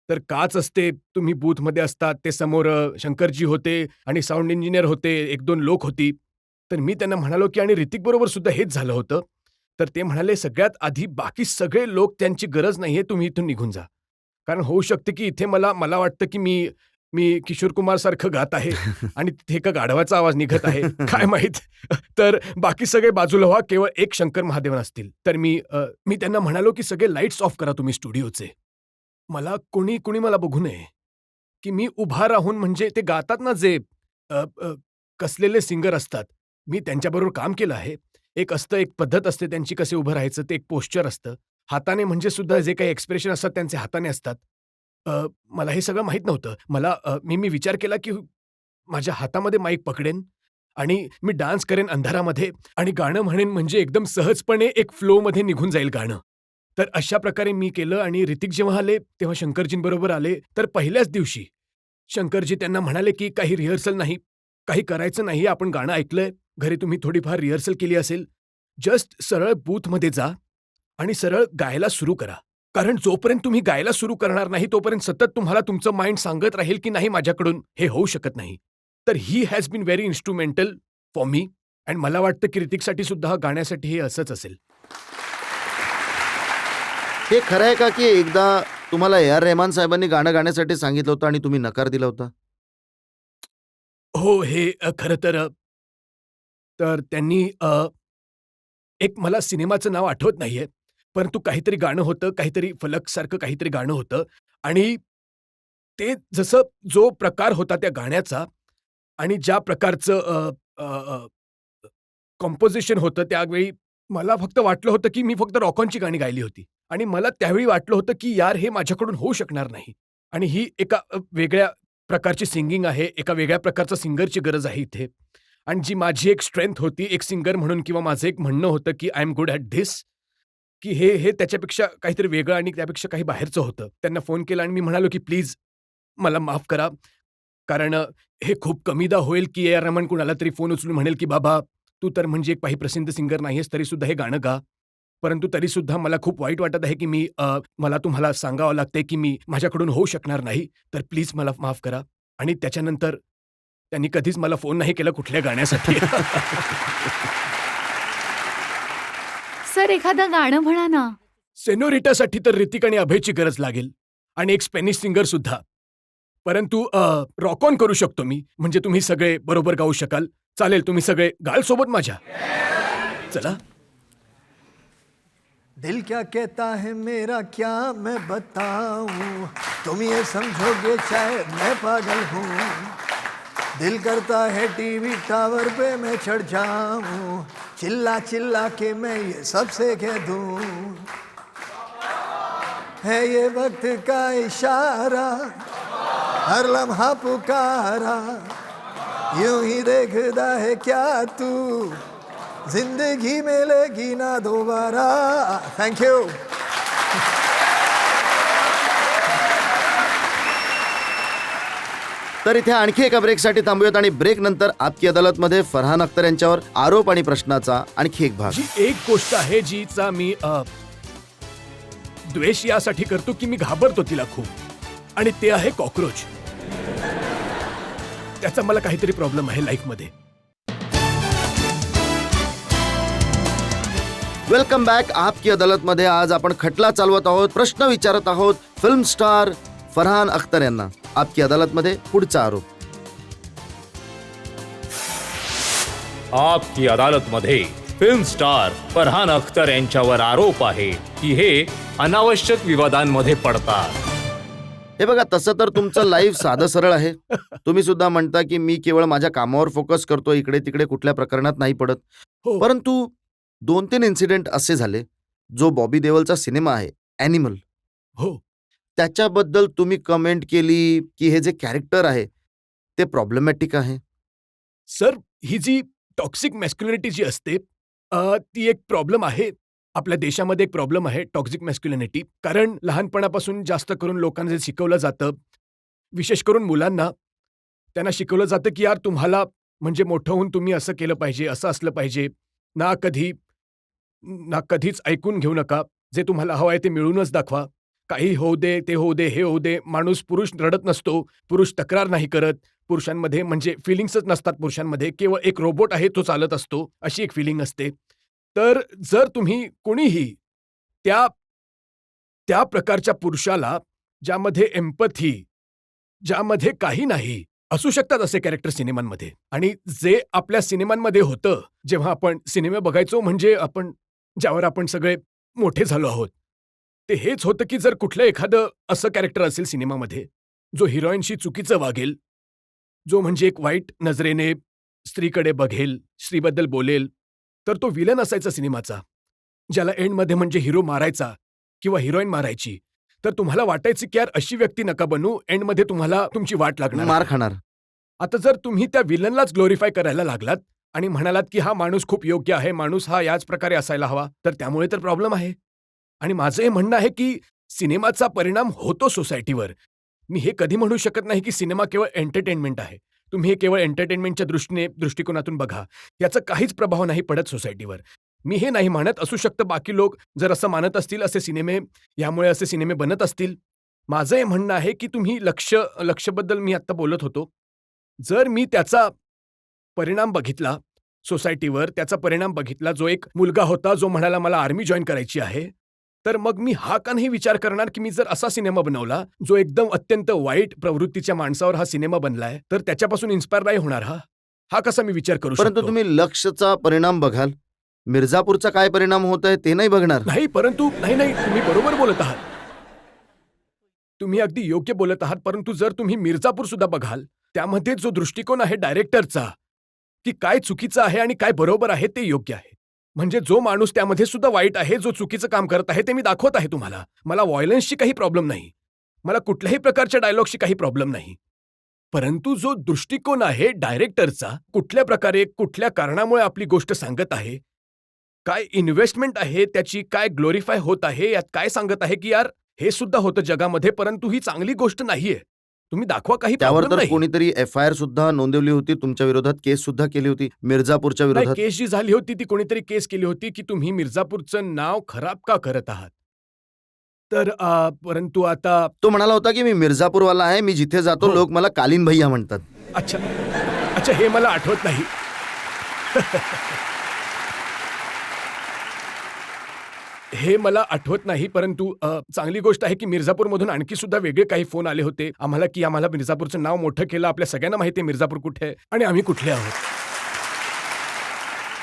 तर काच असते, तुम्ही बूथमध्ये असतात, ते समोर शंकरजी होते आणि साउंड इंजिनियर होते, 1-2 लोक होती. तर मी त्यांना म्हणालो, की आणि ऋतिकबरोबर सुद्धा हेच झालं होतं. तर ते म्हणाले, "सगळ्यात आधी बाकी सगळे लोक त्यांची गरज नाहीये, तुम्ही इथून निघून जा." कारण होऊ शकतं, की इथे मला वाटतं, की मी मी किशोर कुमारसारखं गात आहे आणि तिथे एका गाढवाचा आवाज निघत आहे. काय माहीत? तर बाकी सगळे बाजूला व्हा, केवळ एक शंकर महादेवन असतील. तर मी त्यांना म्हणालो, की "सगळे लाईट्स ऑफ करा तुम्ही स्टुडिओचे. मला कुणी मला बघू नये." की मी उभा राहून म्हणजे ते गातात ना जे अ, अ, कसलेले सिंगर असतात, मी त्यांच्याबरोबर काम केलं आहे. एक पद्धत असते त्यांची कसे उभं राहायचं, ते एक पोश्चर असतं. हाताने म्हणजे सुद्धा जे काही एक्सप्रेशन असतात त्यांचे हाताने असतात. मला हे सगळं माहीत नव्हतं. मी विचार केला की माझ्या हातामध्ये माईक पकडेन आणि मी डान्स करेन अंधारामध्ये आणि गाणं म्हणेन म्हणजे एकदम सहजपणे एक फ्लोमध्ये निघून जाईल गाणं. तर अशा प्रकारे मी केलं आणि ऋतिक जेव्हा आले, तेव्हा शंकरजींबरोबर आले. तर पहिल्याच दिवशी शंकरजी त्यांना म्हणाले, की "काही रिहर्सल नाही, काही करायचं नाही. आपण गाणं ऐकलंय. घरी तुम्ही थोडीफार रिहर्सल केली असेल. जस्ट सरळ बूथमध्ये जा आणि सरळ गायला सुरू करा. कारण जोपर्यंत तुम्ही गायला सुरू करणार नाही, तोपर्यंत सतत तुम्हाला तुमचं माइंड सांगत राहील, की नाही माझ्याकडून हे होऊ शकत नाही." तर he has been very instrumental for me आणि मला वाटतं, की ऋतिकसाठी सुद्धा गाण्यासाठी हे असंच असेल. हे खरं आहे का, की एकदा तुम्हाला ए आर रेहमान साहेबांनी गाणं गाण्यासाठी सांगितलं होतं आणि तुम्ही नकार दिला होता? हो, हे खरं तर त्यांनी एक मला सिनेमाचं नाव आठवत नाहीये, परंतु काहीतरी गाणं होतं, काहीतरी फलकसारखं काहीतरी गाणं होतं आणि ते जसं जो प्रकार होता त्या गाण्याचा आणि ज्या प्रकारचं कंपोझिशन होतं त्यावेळी मला फक्त वाटलं होतं, की मी फक्त रॉक ऑनची गाणी गायली होती आणि मला त्यावेळी वाटलं होतं, की यार हे माझ्याकडून होऊ शकणार नाही आणि ही एका वेगळ्या प्रकारची सिंगिंग आहे, एका वेगळ्या प्रकारचा सिंगरची गरज आहे इथे आणि जी माझी एक स्ट्रेंथ होती एक सिंगर म्हणून किंवा माझं एक म्हणणं होतं, की I am good at this, की हे त्याच्यापेक्षा काहीतरी वेगळं आणि त्यापेक्षा काही बाहेरचं होतं. त्यांना फोन केला आणि मी म्हणालो, की प्लीज मला माफ करा. कारण हे खूप कमीदा होईल, की ए आर रहमान कुणाला तरी फोन उचलून म्हणेल, की "बाबा, तू तर म्हणजे एक काही प्रसिद्ध सिंगर नाहीयेस, तरीसुद्धा हे गाणं गा." परंतु तरीसुद्धा मला खूप वाईट वाटत आहे, की मला तुम्हाला सांगावं लागतंय, की माझ्याकडून होऊ शकणार नाही. तर प्लीज मला माफ करा. आणि त्याच्यानंतर त्यांनी कधीच मला फोन नाही केला कुठल्या गाण्यासाठी. सर, एखादं गाणं म्हणा ना. सेनोरिटासाठी तर ऋतिक आणि अभयची गरज लागेल आणि एक स्पॅनिश सिंगर सुद्धा. परंतु रॉक ऑन करू शकतो मी. म्हणजे तुम्ही सगळे बरोबर गाऊ शकाल. चालेल, तुम्ही सगळे गाल सोबत माझ्या. चला. दिल क्या कहता है मेरा क्या मैं बताऊं, तुम ये समझोगे शायद मैं पागल हूँ. दिल करता है टीवी टावर पे मैं चढ़ जाऊं, चिल्ला चिल्ला के मैं ये सबसे कह दूं. है ये वक्त का इशारा, हर लम्हा पुकारा, यूं ही देखता है क्या तू, जिंदगी मिलेगी ना दोबारा. थँक्यू. तर इथे आणखी एका ब्रेकसाठी थांबूयात आणि ब्रेक नंतर आपकी अदालतमध्ये फरहान अख्तर यांच्यावर आरोप आणि प्रश्नाचा आणखी एक भाग. जी एक गोष्ट आहे जीचा मी द्वेष यासाठी करतो की मी घाबरतो तिला खूप, आणि ते आहे कॉक्रोच. त्याचा मला काहीतरी प्रॉब्लेम आहे लाईफमध्ये. Welcome back. आपकी अदालतमध्ये आज आपण खटला चालवत आहोत, प्रश्न विचारत आहोत फिल्म स्टार फरहान अख्तर यांना. आपकी अदालतमध्ये पुढचा आरोप. आपकी अदालतमध्ये फिल्म स्टार फरहान अख्तर यांच्यावर आरोप आहे की हे अनावश्यक विवादांमध्ये पडतात. हे बघा, तसं तर तुमचं लाईफ साधं सरळ आहे. तुम्ही सुद्धा म्हणता की मी केवळ माझ्या कामावर फोकस करतो, इकडे तिकडे कुठल्या प्रकरणात नाही पडत. हो. परंतु 2-3 इन्सिडेंट असे झाले, जो बॉबी देओलचा सिनेमा आहे ॲनिमल, हो, त्याच्याबद्दल तुम्ही कमेंट केली की हे जे कॅरेक्टर आहे ते प्रॉब्लेमॅटिक आहे. सर, ही जी टॉक्सिक मॅस्क्युलिनिटी जी असते ती एक प्रॉब्लेम आहे. आपल्या देशामध्ये एक प्रॉब्लेम आहे टॉक्सिक मॅस्क्युलिनिटी. कारण लहानपणापासून जास्त करून लोकांना जे शिकवलं जातं, विशेष करून मुलांना, त्यांना शिकवलं जातं की यार तुम्हाला म्हणजे मोठं होऊन तुम्ही असं केलं पाहिजे, असं असलं पाहिजे. ना कधीच ऐकून घेऊ नका. जे तुम्हाला हवं आहे ते मिळूनच दाखवा. काही होऊ दे, ते होऊ दे, हे होऊ दे. पुरुष रडत नसतो, पुरुष तक्रार नाही करत. पुरुषांमध्ये म्हणजे फिलिंग्सच नसतात पुरुषांमध्ये. केवळ एक रोबोट आहे तो चालत असतो, अशी एक फिलिंग असते. तर जर तुम्ही कोणीही त्या प्रकारच्या पुरुषाला, ज्यामध्ये एम्पथी, ज्यामध्ये काही नाही, असू शकतात असे कॅरेक्टर सिनेमांमध्ये. आणि जे आपल्या सिनेमांमध्ये होतं, जेव्हा आपण सिनेमे बघायचो, म्हणजे ज्यावर आपण सगळे मोठे झालो आहोत, ते हेच होतं की जर कुठलं एखादं असं कॅरेक्टर असेल सिनेमामध्ये जो हिरोईनशी चुकीचं वागेल, जो म्हणजे एक वाईट नजरेने स्त्रीकडे बघेल, स्त्रीबद्दल बोलेल, तर तो विलन असायचा सिनेमाचा, ज्याला एंडमध्ये म्हणजे हिरो मारायचा किंवा हिरोईन मारायची. तर तुम्हाला वाटायचं की यार अशी व्यक्ती नका बनू, एंडमध्ये तुम्हाला तुमची वाट लागणार, मार खाणार. आता जर तुम्ही त्या विलनलाच ग्लोरिफाय करायला लागलात आणि म्हणालात की हा माणूस खूप योग्य आहे, माणूस हा याच प्रकारे असायला हवा, तर त्यामुळे तर प्रॉब्लेम आहे. आणि माझं हे म्हणणं आहे की सिनेमाचा परिणाम होतो सोसायटीवर. मी हे कधी म्हणू शकत नाही की सिनेमा केवळ एंटरटेनमेंट आहे. तुम्ही हे केवळ एंटरटेनमेंटच्या दृष्टिकोनातून बघा, याचा काहीच प्रभाव नाही पडत सोसायटीवर. मी हे नाही म्हणत, असू शकतं बाकी लोक जर असं मानत असतील, यामुळे असे सिनेमे बनत असतील. माझं हे म्हणणं आहे की तुम्ही लक्षबद्दल मी आत्ता बोलत होतो. जर मी त्याचा परिणाम बघितला सोसायटीवर, त्याचा परिणाम बघितला, जो एक मुलगा होता जो म्हणाला मला आर्मी जॉईन करायची आहे, तर मग मी हा का नाही विचार करणार की मी जर असा सिनेमा बनवला जो एकदम अत्यंत वाईट प्रवृत्तीच्या माणसावर हा सिनेमा बनलाय, तर त्याच्यापासून इन्स्पायर नाही होणार? हा कसा मी विचार करू शकतो? परंतु तुम्ही लक्षचा परिणाम बघाल, मिर्झापूरचा काय परिणाम होत आहे ते नाही बघणार. नाही, तुम्ही बरोबर बोलत आहात. तुम्ही अगदी योग्य बोलत आहात. परंतु जर तुम्ही मिर्झापूर सुद्धा बघाल, त्यामध्ये जो दृष्टिकोन आहे डायरेक्टरचा, की काय चुकीचं आहे आणि काय बरोबर आहे ते योग्य आहे. म्हणजे जो माणूस त्यामध्ये सुद्धा वाईट आहे, जो चुकीचं काम करत आहे, ते मी दाखवत आहे तुम्हाला. मला व्हायलन्सची काही प्रॉब्लेम नाही, मला कुठल्याही प्रकारच्या डायलॉगशी काही प्रॉब्लेम नाही. परंतु जो दृष्टिकोन आहे डायरेक्टरचा, कुठल्या प्रकारे, कुठल्या कारणामुळे आपली गोष्ट सांगत आहे, काय इन्व्हेस्टमेंट आहे त्याची, काय ग्लोरिफाय होत आहे, यात काय सांगत आहे की यार हे सुद्धा होतं जगामध्ये, परंतु ही चांगली गोष्ट नाहीये, तुम्ही दाखवा, काही त्यावर प्रॉब्लेम तर नाही. कोणीतरी FIR सुद्धा नोंदवली होती, तुमच्या विरोधात केस सुद्धा केली होती मिर्झापूरच्या नाही, विरोधात. केस जी झाली होती ती कोणीतरी केस केली होती की तुम्ही मिर्झापूरचं नाव खराब का करत आहात. तर परंतु आता तो म्हणाला होता की मी मिर्झापूरवाला आहे, मी जिथे जातो हो. लोक मला कालीन भैया म्हणतात. अच्छा, हे मला आठवत नाही. हे मला आठवत नाही, परंतु चांगली गोष्ट आहे की मिर्झापूरमधून आणखी सुद्धा वेगळे काही फोन आले होते आम्हाला की आम्हाला मिर्झापूरचं नाव मोठं केलं, आपल्या सगळ्यांना माहिती आहे मिर्झापूर कुठे आहे आणि आम्ही कुठले आहोत.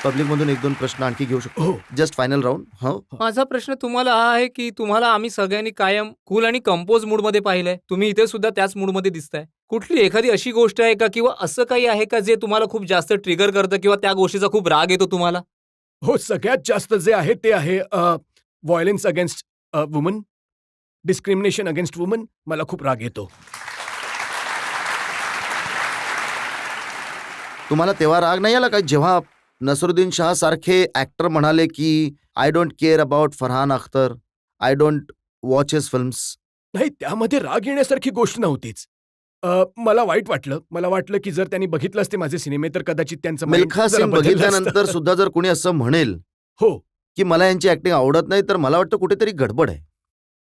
पब्लिकमधून 1-2 प्रश्न आणखी घेऊ शकतो. हो. Just final round. हो, माझा प्रश्न तुम्हाला हा आहे की तुम्हाला आम्ही सगळ्यांनी कायम कूल आणि कंपोज मूडमध्ये पाहिलंय. तुम्ही इथे सुद्धा त्याच मूडमध्ये दिसताय. कुठली एखादी अशी गोष्ट आहे का किंवा असं काही आहे का जे तुम्हाला खूप जास्त ट्रिगर करतं किंवा त्या गोष्टीचा खूप राग येतो तुम्हाला? हो, सगळ्यात जास्त जे आहे ते आहे violence against woman, discrimination against woman. मला खूप राग येतो. तुम्हाला तेव्हा राग नाही आला का जेव्हा नसरुद्दीन शाह सारखे ऍक्टर म्हणाले की I don't care about Farhan Akhtar, I don't watch his films. नाही, त्यामध्ये राग येण्यासारखी गोष्ट नव्हतीच. मला वाईट वाटलं. मला वाटलं की जर त्यांनी बघितलं असते माझे सिनेमे तर कदाचित त्यांचं mind मिल्खा जरा सिंग बदललं बघितल्यानंतर असतं. सुद्धा जर कोणी असं म्हणेल हो की मला यांची ऍक्टिंग आवडत नाही, तर मला वाटतं कुठेतरी गडबड आहे.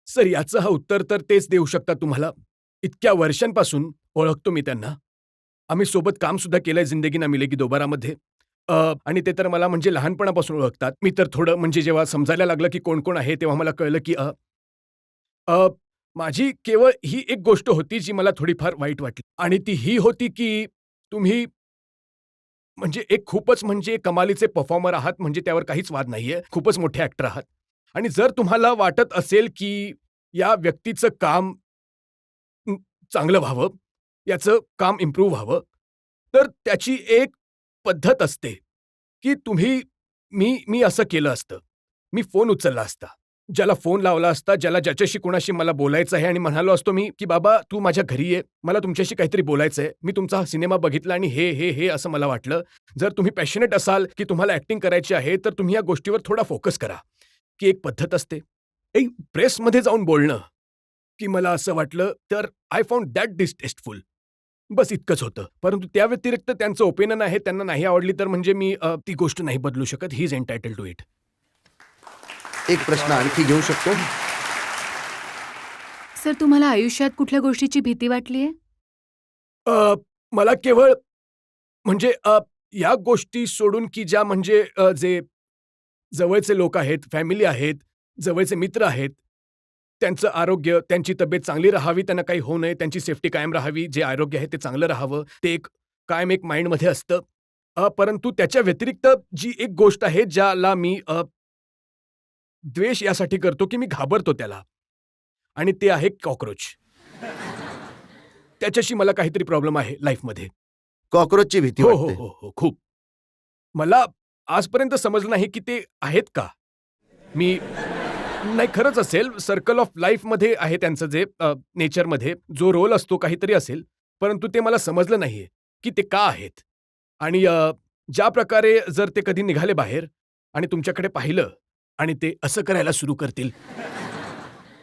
सर, याचं हा उत्तर तर तेच देऊ शकतात तुम्हाला. इतक्या वर्षांपासून ओळखतो मी त्यांना. आम्ही सोबत काम सुद्धा केलंय जिंदगी ना मिलेगी दोबारामध्ये. आणि ते तर मला म्हणजे लहानपणापासून ओळखतात. मी तर थोडं म्हणजे जेव्हा समजायला लागलं की कोण कोण आहे तेव्हा मला कळलं की माझी केवळ ही एक गोष्ट होती जी मला थोडीफार वाईट वाटली आणि ती ही होती की तुम्ही म्हणजे एक खूपच म्हणजे कमालीचे परफॉर्मर आहात, म्हणजे त्यावर काहीच वाद नाहीये. खूपच मोठे ॲक्टर आहात आणि जर तुम्हाला वाटत असेल की या व्यक्तीचं काम चांगलं व्हावं, याचं काम इम्प्रूव्ह व्हावं, तर त्याची एक पद्धत असते की मी असं केलं असतं. मी फोन उचलला असता. ज्याला फोन लावला असता, ज्याच्याशी कोणाशी मला बोलायचं आहे आणि म्हणालो असतो मी की बाबा तू माझ्या घरी ये, मला तुमच्याशी काहीतरी बोलायचं आहे. मी तुमचा हा सिनेमा बघितला आणि हे असं मला वाटलं. जर तुम्ही पॅशनेट असाल की तुम्हाला ॲक्टिंग करायची आहे, तर तुम्ही या गोष्टीवर थोडा फोकस करा. की एक पद्धत असते. एक प्रेसमध्ये जाऊन बोलणं की मला असं वाटलं, तर आय फाउंड दॅट डिस्टेस्टफुल. बस इतकंच होतं. परंतु त्या व्यतिरिक्त त्यांचं ओपिनियन आहे, त्यांना नाही आवडली तर म्हणजे मी ती गोष्ट नाही बदलू शकत. He is entitled to it. एक प्रश्न आणखी घेऊ शकतो? सर, तुम्हाला आयुष्यात कुठल्या गोष्टीची भीती वाटलीये? मला केवळ म्हणजे या गोष्टी सोडून की ज्या म्हणजे जे जवळचे लोक आहेत, फॅमिली आहेत, जवळचे मित्र आहेत, त्यांचं आरोग्य, त्यांची तब्येत चांगली राहावी, त्यांना काही होऊ नये, त्यांची सेफ्टी कायम राहावी, जे आरोग्य आहे ते चांगलं राहावं, ते कायम एक माइंडमध्ये असतं. परंतु त्याच्या व्यतिरिक्त जी एक गोष्ट आहे ज्याला मी द्वेष यासाठी करतो की मी घाबरतो त्याला, आणि ते आहे कॉकरोच. त्याच्याशी मला काहीतरी प्रॉब्लेम आहे लाईफमध्ये. कॉकरोचची भीती हो वाटते. हो हो खूप. मला आजपर्यंत समजलं नाही की ते आहेत का. मी नाही, खरंच असेल, सर्कल ऑफ लाईफमध्ये आहे त्यांचं, जे नेचरमध्ये जो रोल असतो काहीतरी असेल, परंतु ते मला समजलं नाहीये की ते का आहेत. आणि ज्या प्रकारे जर ते कधी निघाले बाहेर आणि तुमच्याकडे पाहिलं आणि ते असं करायला सुरू करतील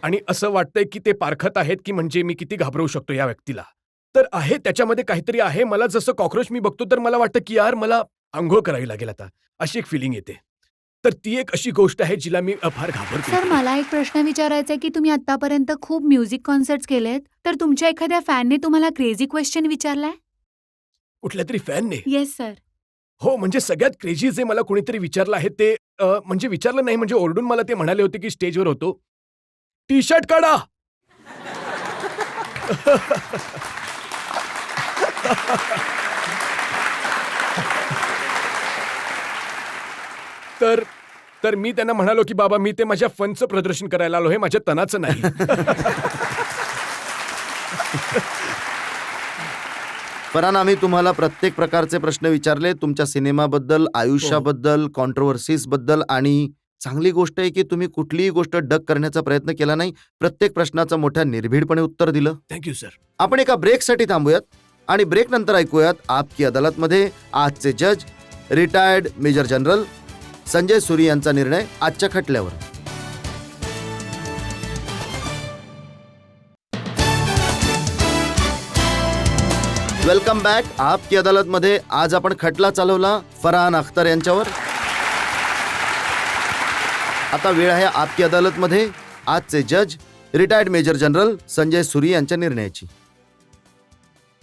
आणि असं वाटतंय की ते पारखत आहेत की म्हणजे मी किती घाबरवू शकतो या व्यक्तीला, तर आहे त्याच्यामध्ये काहीतरी आहे. मला जसं कॉकरोच मी बघतो तर मला वाटतं की यार मला अंघोळ करावी लागेल आता, अशी एक फिलिंग येते. तर ती एक अशी गोष्ट आहे जिला मी फार घाबरतो. सर, मला एक प्रश्न विचारायचा आहे की तुम्ही आतापर्यंत खूप म्युझिक कॉन्सर्ट्स केलेत, तर तुमच्या एखाद्या फॅनने तुम्हाला क्रेझी क्वेश्चन विचारलाय? कुठल्या तरी फॅनने? Yes sir. हो, म्हणजे सगळ्यात क्रेझी जे मला कोणीतरी विचारलं आहे ते म्हणजे विचारलं नाही, म्हणजे ओरडून मला ते म्हणाले होते की स्टेजवर होतो, टी शर्ट काढा. तर मी त्यांना म्हणालो की बाबा मी ते माझ्या फनचं प्रदर्शन करायला आलो, हे माझ्या तनाचं नाही. फरहान, आम्ही तुम्हाला प्रत्येक प्रकारचे प्रश्न विचारले, तुमच्या सिनेमाबद्दल, आयुष्याबद्दल, कॉन्ट्रोव्हर्सीज बद्दल, आणि चांगली गोष्ट आहे की तुम्ही कुठलीही गोष्ट डक करण्याचा प्रयत्न केला नाही. प्रत्येक प्रश्नाचं मोठ्या निर्भीडपणे उत्तर दिलं. Thank you sir. आपण एका ब्रेकसाठी थांबूयात आणि ब्रेक नंतर ऐकूयात आपकी अदालतमध्ये आजचे जज रिटायर्ड मेजर जनरल संजय सुरी यांचा निर्णय आजच्या खटल्यावर. Welcome back. आपकी अदालतमध्ये आज आपण खटला चालवला फरहान अख्तर यांच्यावर. आता वेळ आहे आपकी अदालतमध्ये आजचे जज रिटायर्ड मेजर जनरल संजय सुरी यांच्या निर्णयाची.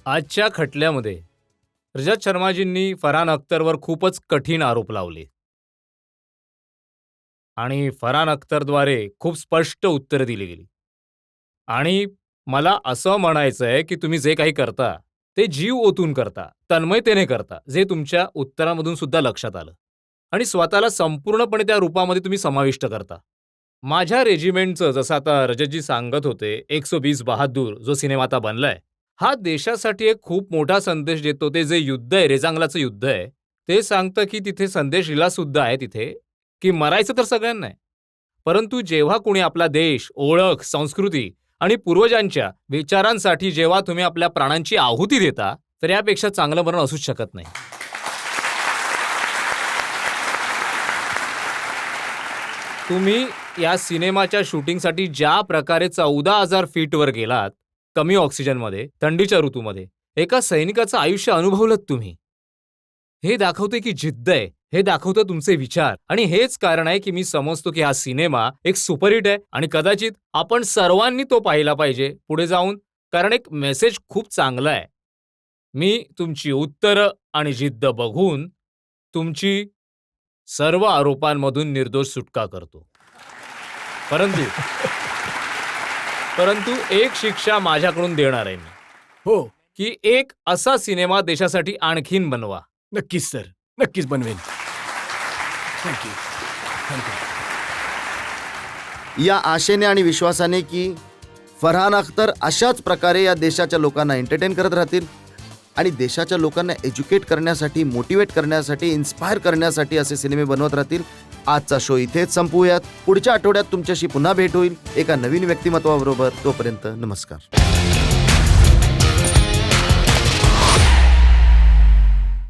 आजच्या खटल्यामध्ये रजत शर्माजींनी फरहान अख्तरवर खूपच कठीण आरोप लावले आणि फरहान अख्तरद्वारे खूप स्पष्ट उत्तरं दिली गेली. आणि मला असं म्हणायचं आहे की तुम्ही जे काही करता ते जीव ओतून करता, तन्मयतेने करता, जे तुमच्या उत्तरामधून सुद्धा लक्षात आलं, आणि स्वतःला संपूर्णपणे त्या रूपामध्ये तुम्ही समाविष्ट करता. माझ्या रेजिमेंटचं, जसं आता रजतजी सांगत होते, 120 बहादूर जो सिनेमा आता बनलाय, हा देशासाठी एक खूप मोठा संदेश देतो. ते जे युद्ध आहे, रेजांगलाचं युद्ध आहे, ते सांगतं की तिथे संदेश दिला सुद्धा आहे तिथे की मरायचं तर सगळ्यांना आहे, परंतु जेव्हा कोणी आपला देश, ओळख, संस्कृती आणि पूर्वजांच्या विचारांसाठी जेव्हा तुम्ही आपल्या प्राणांची आहुती देता, तर यापेक्षा चांगलं मरण असूच शकत नाही. तुम्ही या सिनेमाच्या शूटिंगसाठी ज्या प्रकारे 14,000 फीटवर गेलात, कमी ऑक्सिजनमध्ये, थंडीच्या ऋतूमध्ये, एका सैनिकाचं आयुष्य अनुभवलंत तुम्ही. हे दाखवते की जिद्द आहे, हे दाखवतं तुमचे विचार, आणि हेच कारण आहे की मी समजतो की हा सिनेमा एक सुपरहिट आहे आणि कदाचित आपण सर्वांनी तो पाहिला पाहिजे पुढे जाऊन, कारण एक मेसेज खूप चांगला आहे. मी तुमची उत्तरं आणि जिद्द बघून तुमची सर्व आरोपांमधून निर्दोष सुटका करतो. परंतु एक शिक्षा माझ्याकडून देणार आहे मी, हो, की एक असा सिनेमा देशासाठी आणखीन बनवा. नक्कीच सर, नक्कीच बनवेन. थँक्यू. या आशेने आणि विश्वासाने की फरहान अख्तर अशाच प्रकारे या देशाच्या लोकांना एंटरटेन करत राहतील आणि देशाच्या लोकांना एज्युकेट करण्यासाठी, मोटिवेट करण्यासाठी, इन्स्पायर करण्यासाठी असे सिनेमे बनवत राहतील. आजचा शो इथेच संपवूयात. पुढच्या आठवड्यात तुमच्याशी पुन्हा भेट होईल एका नवीन व्यक्तिमत्वाबरोबर. तोपर्यंत नमस्कार.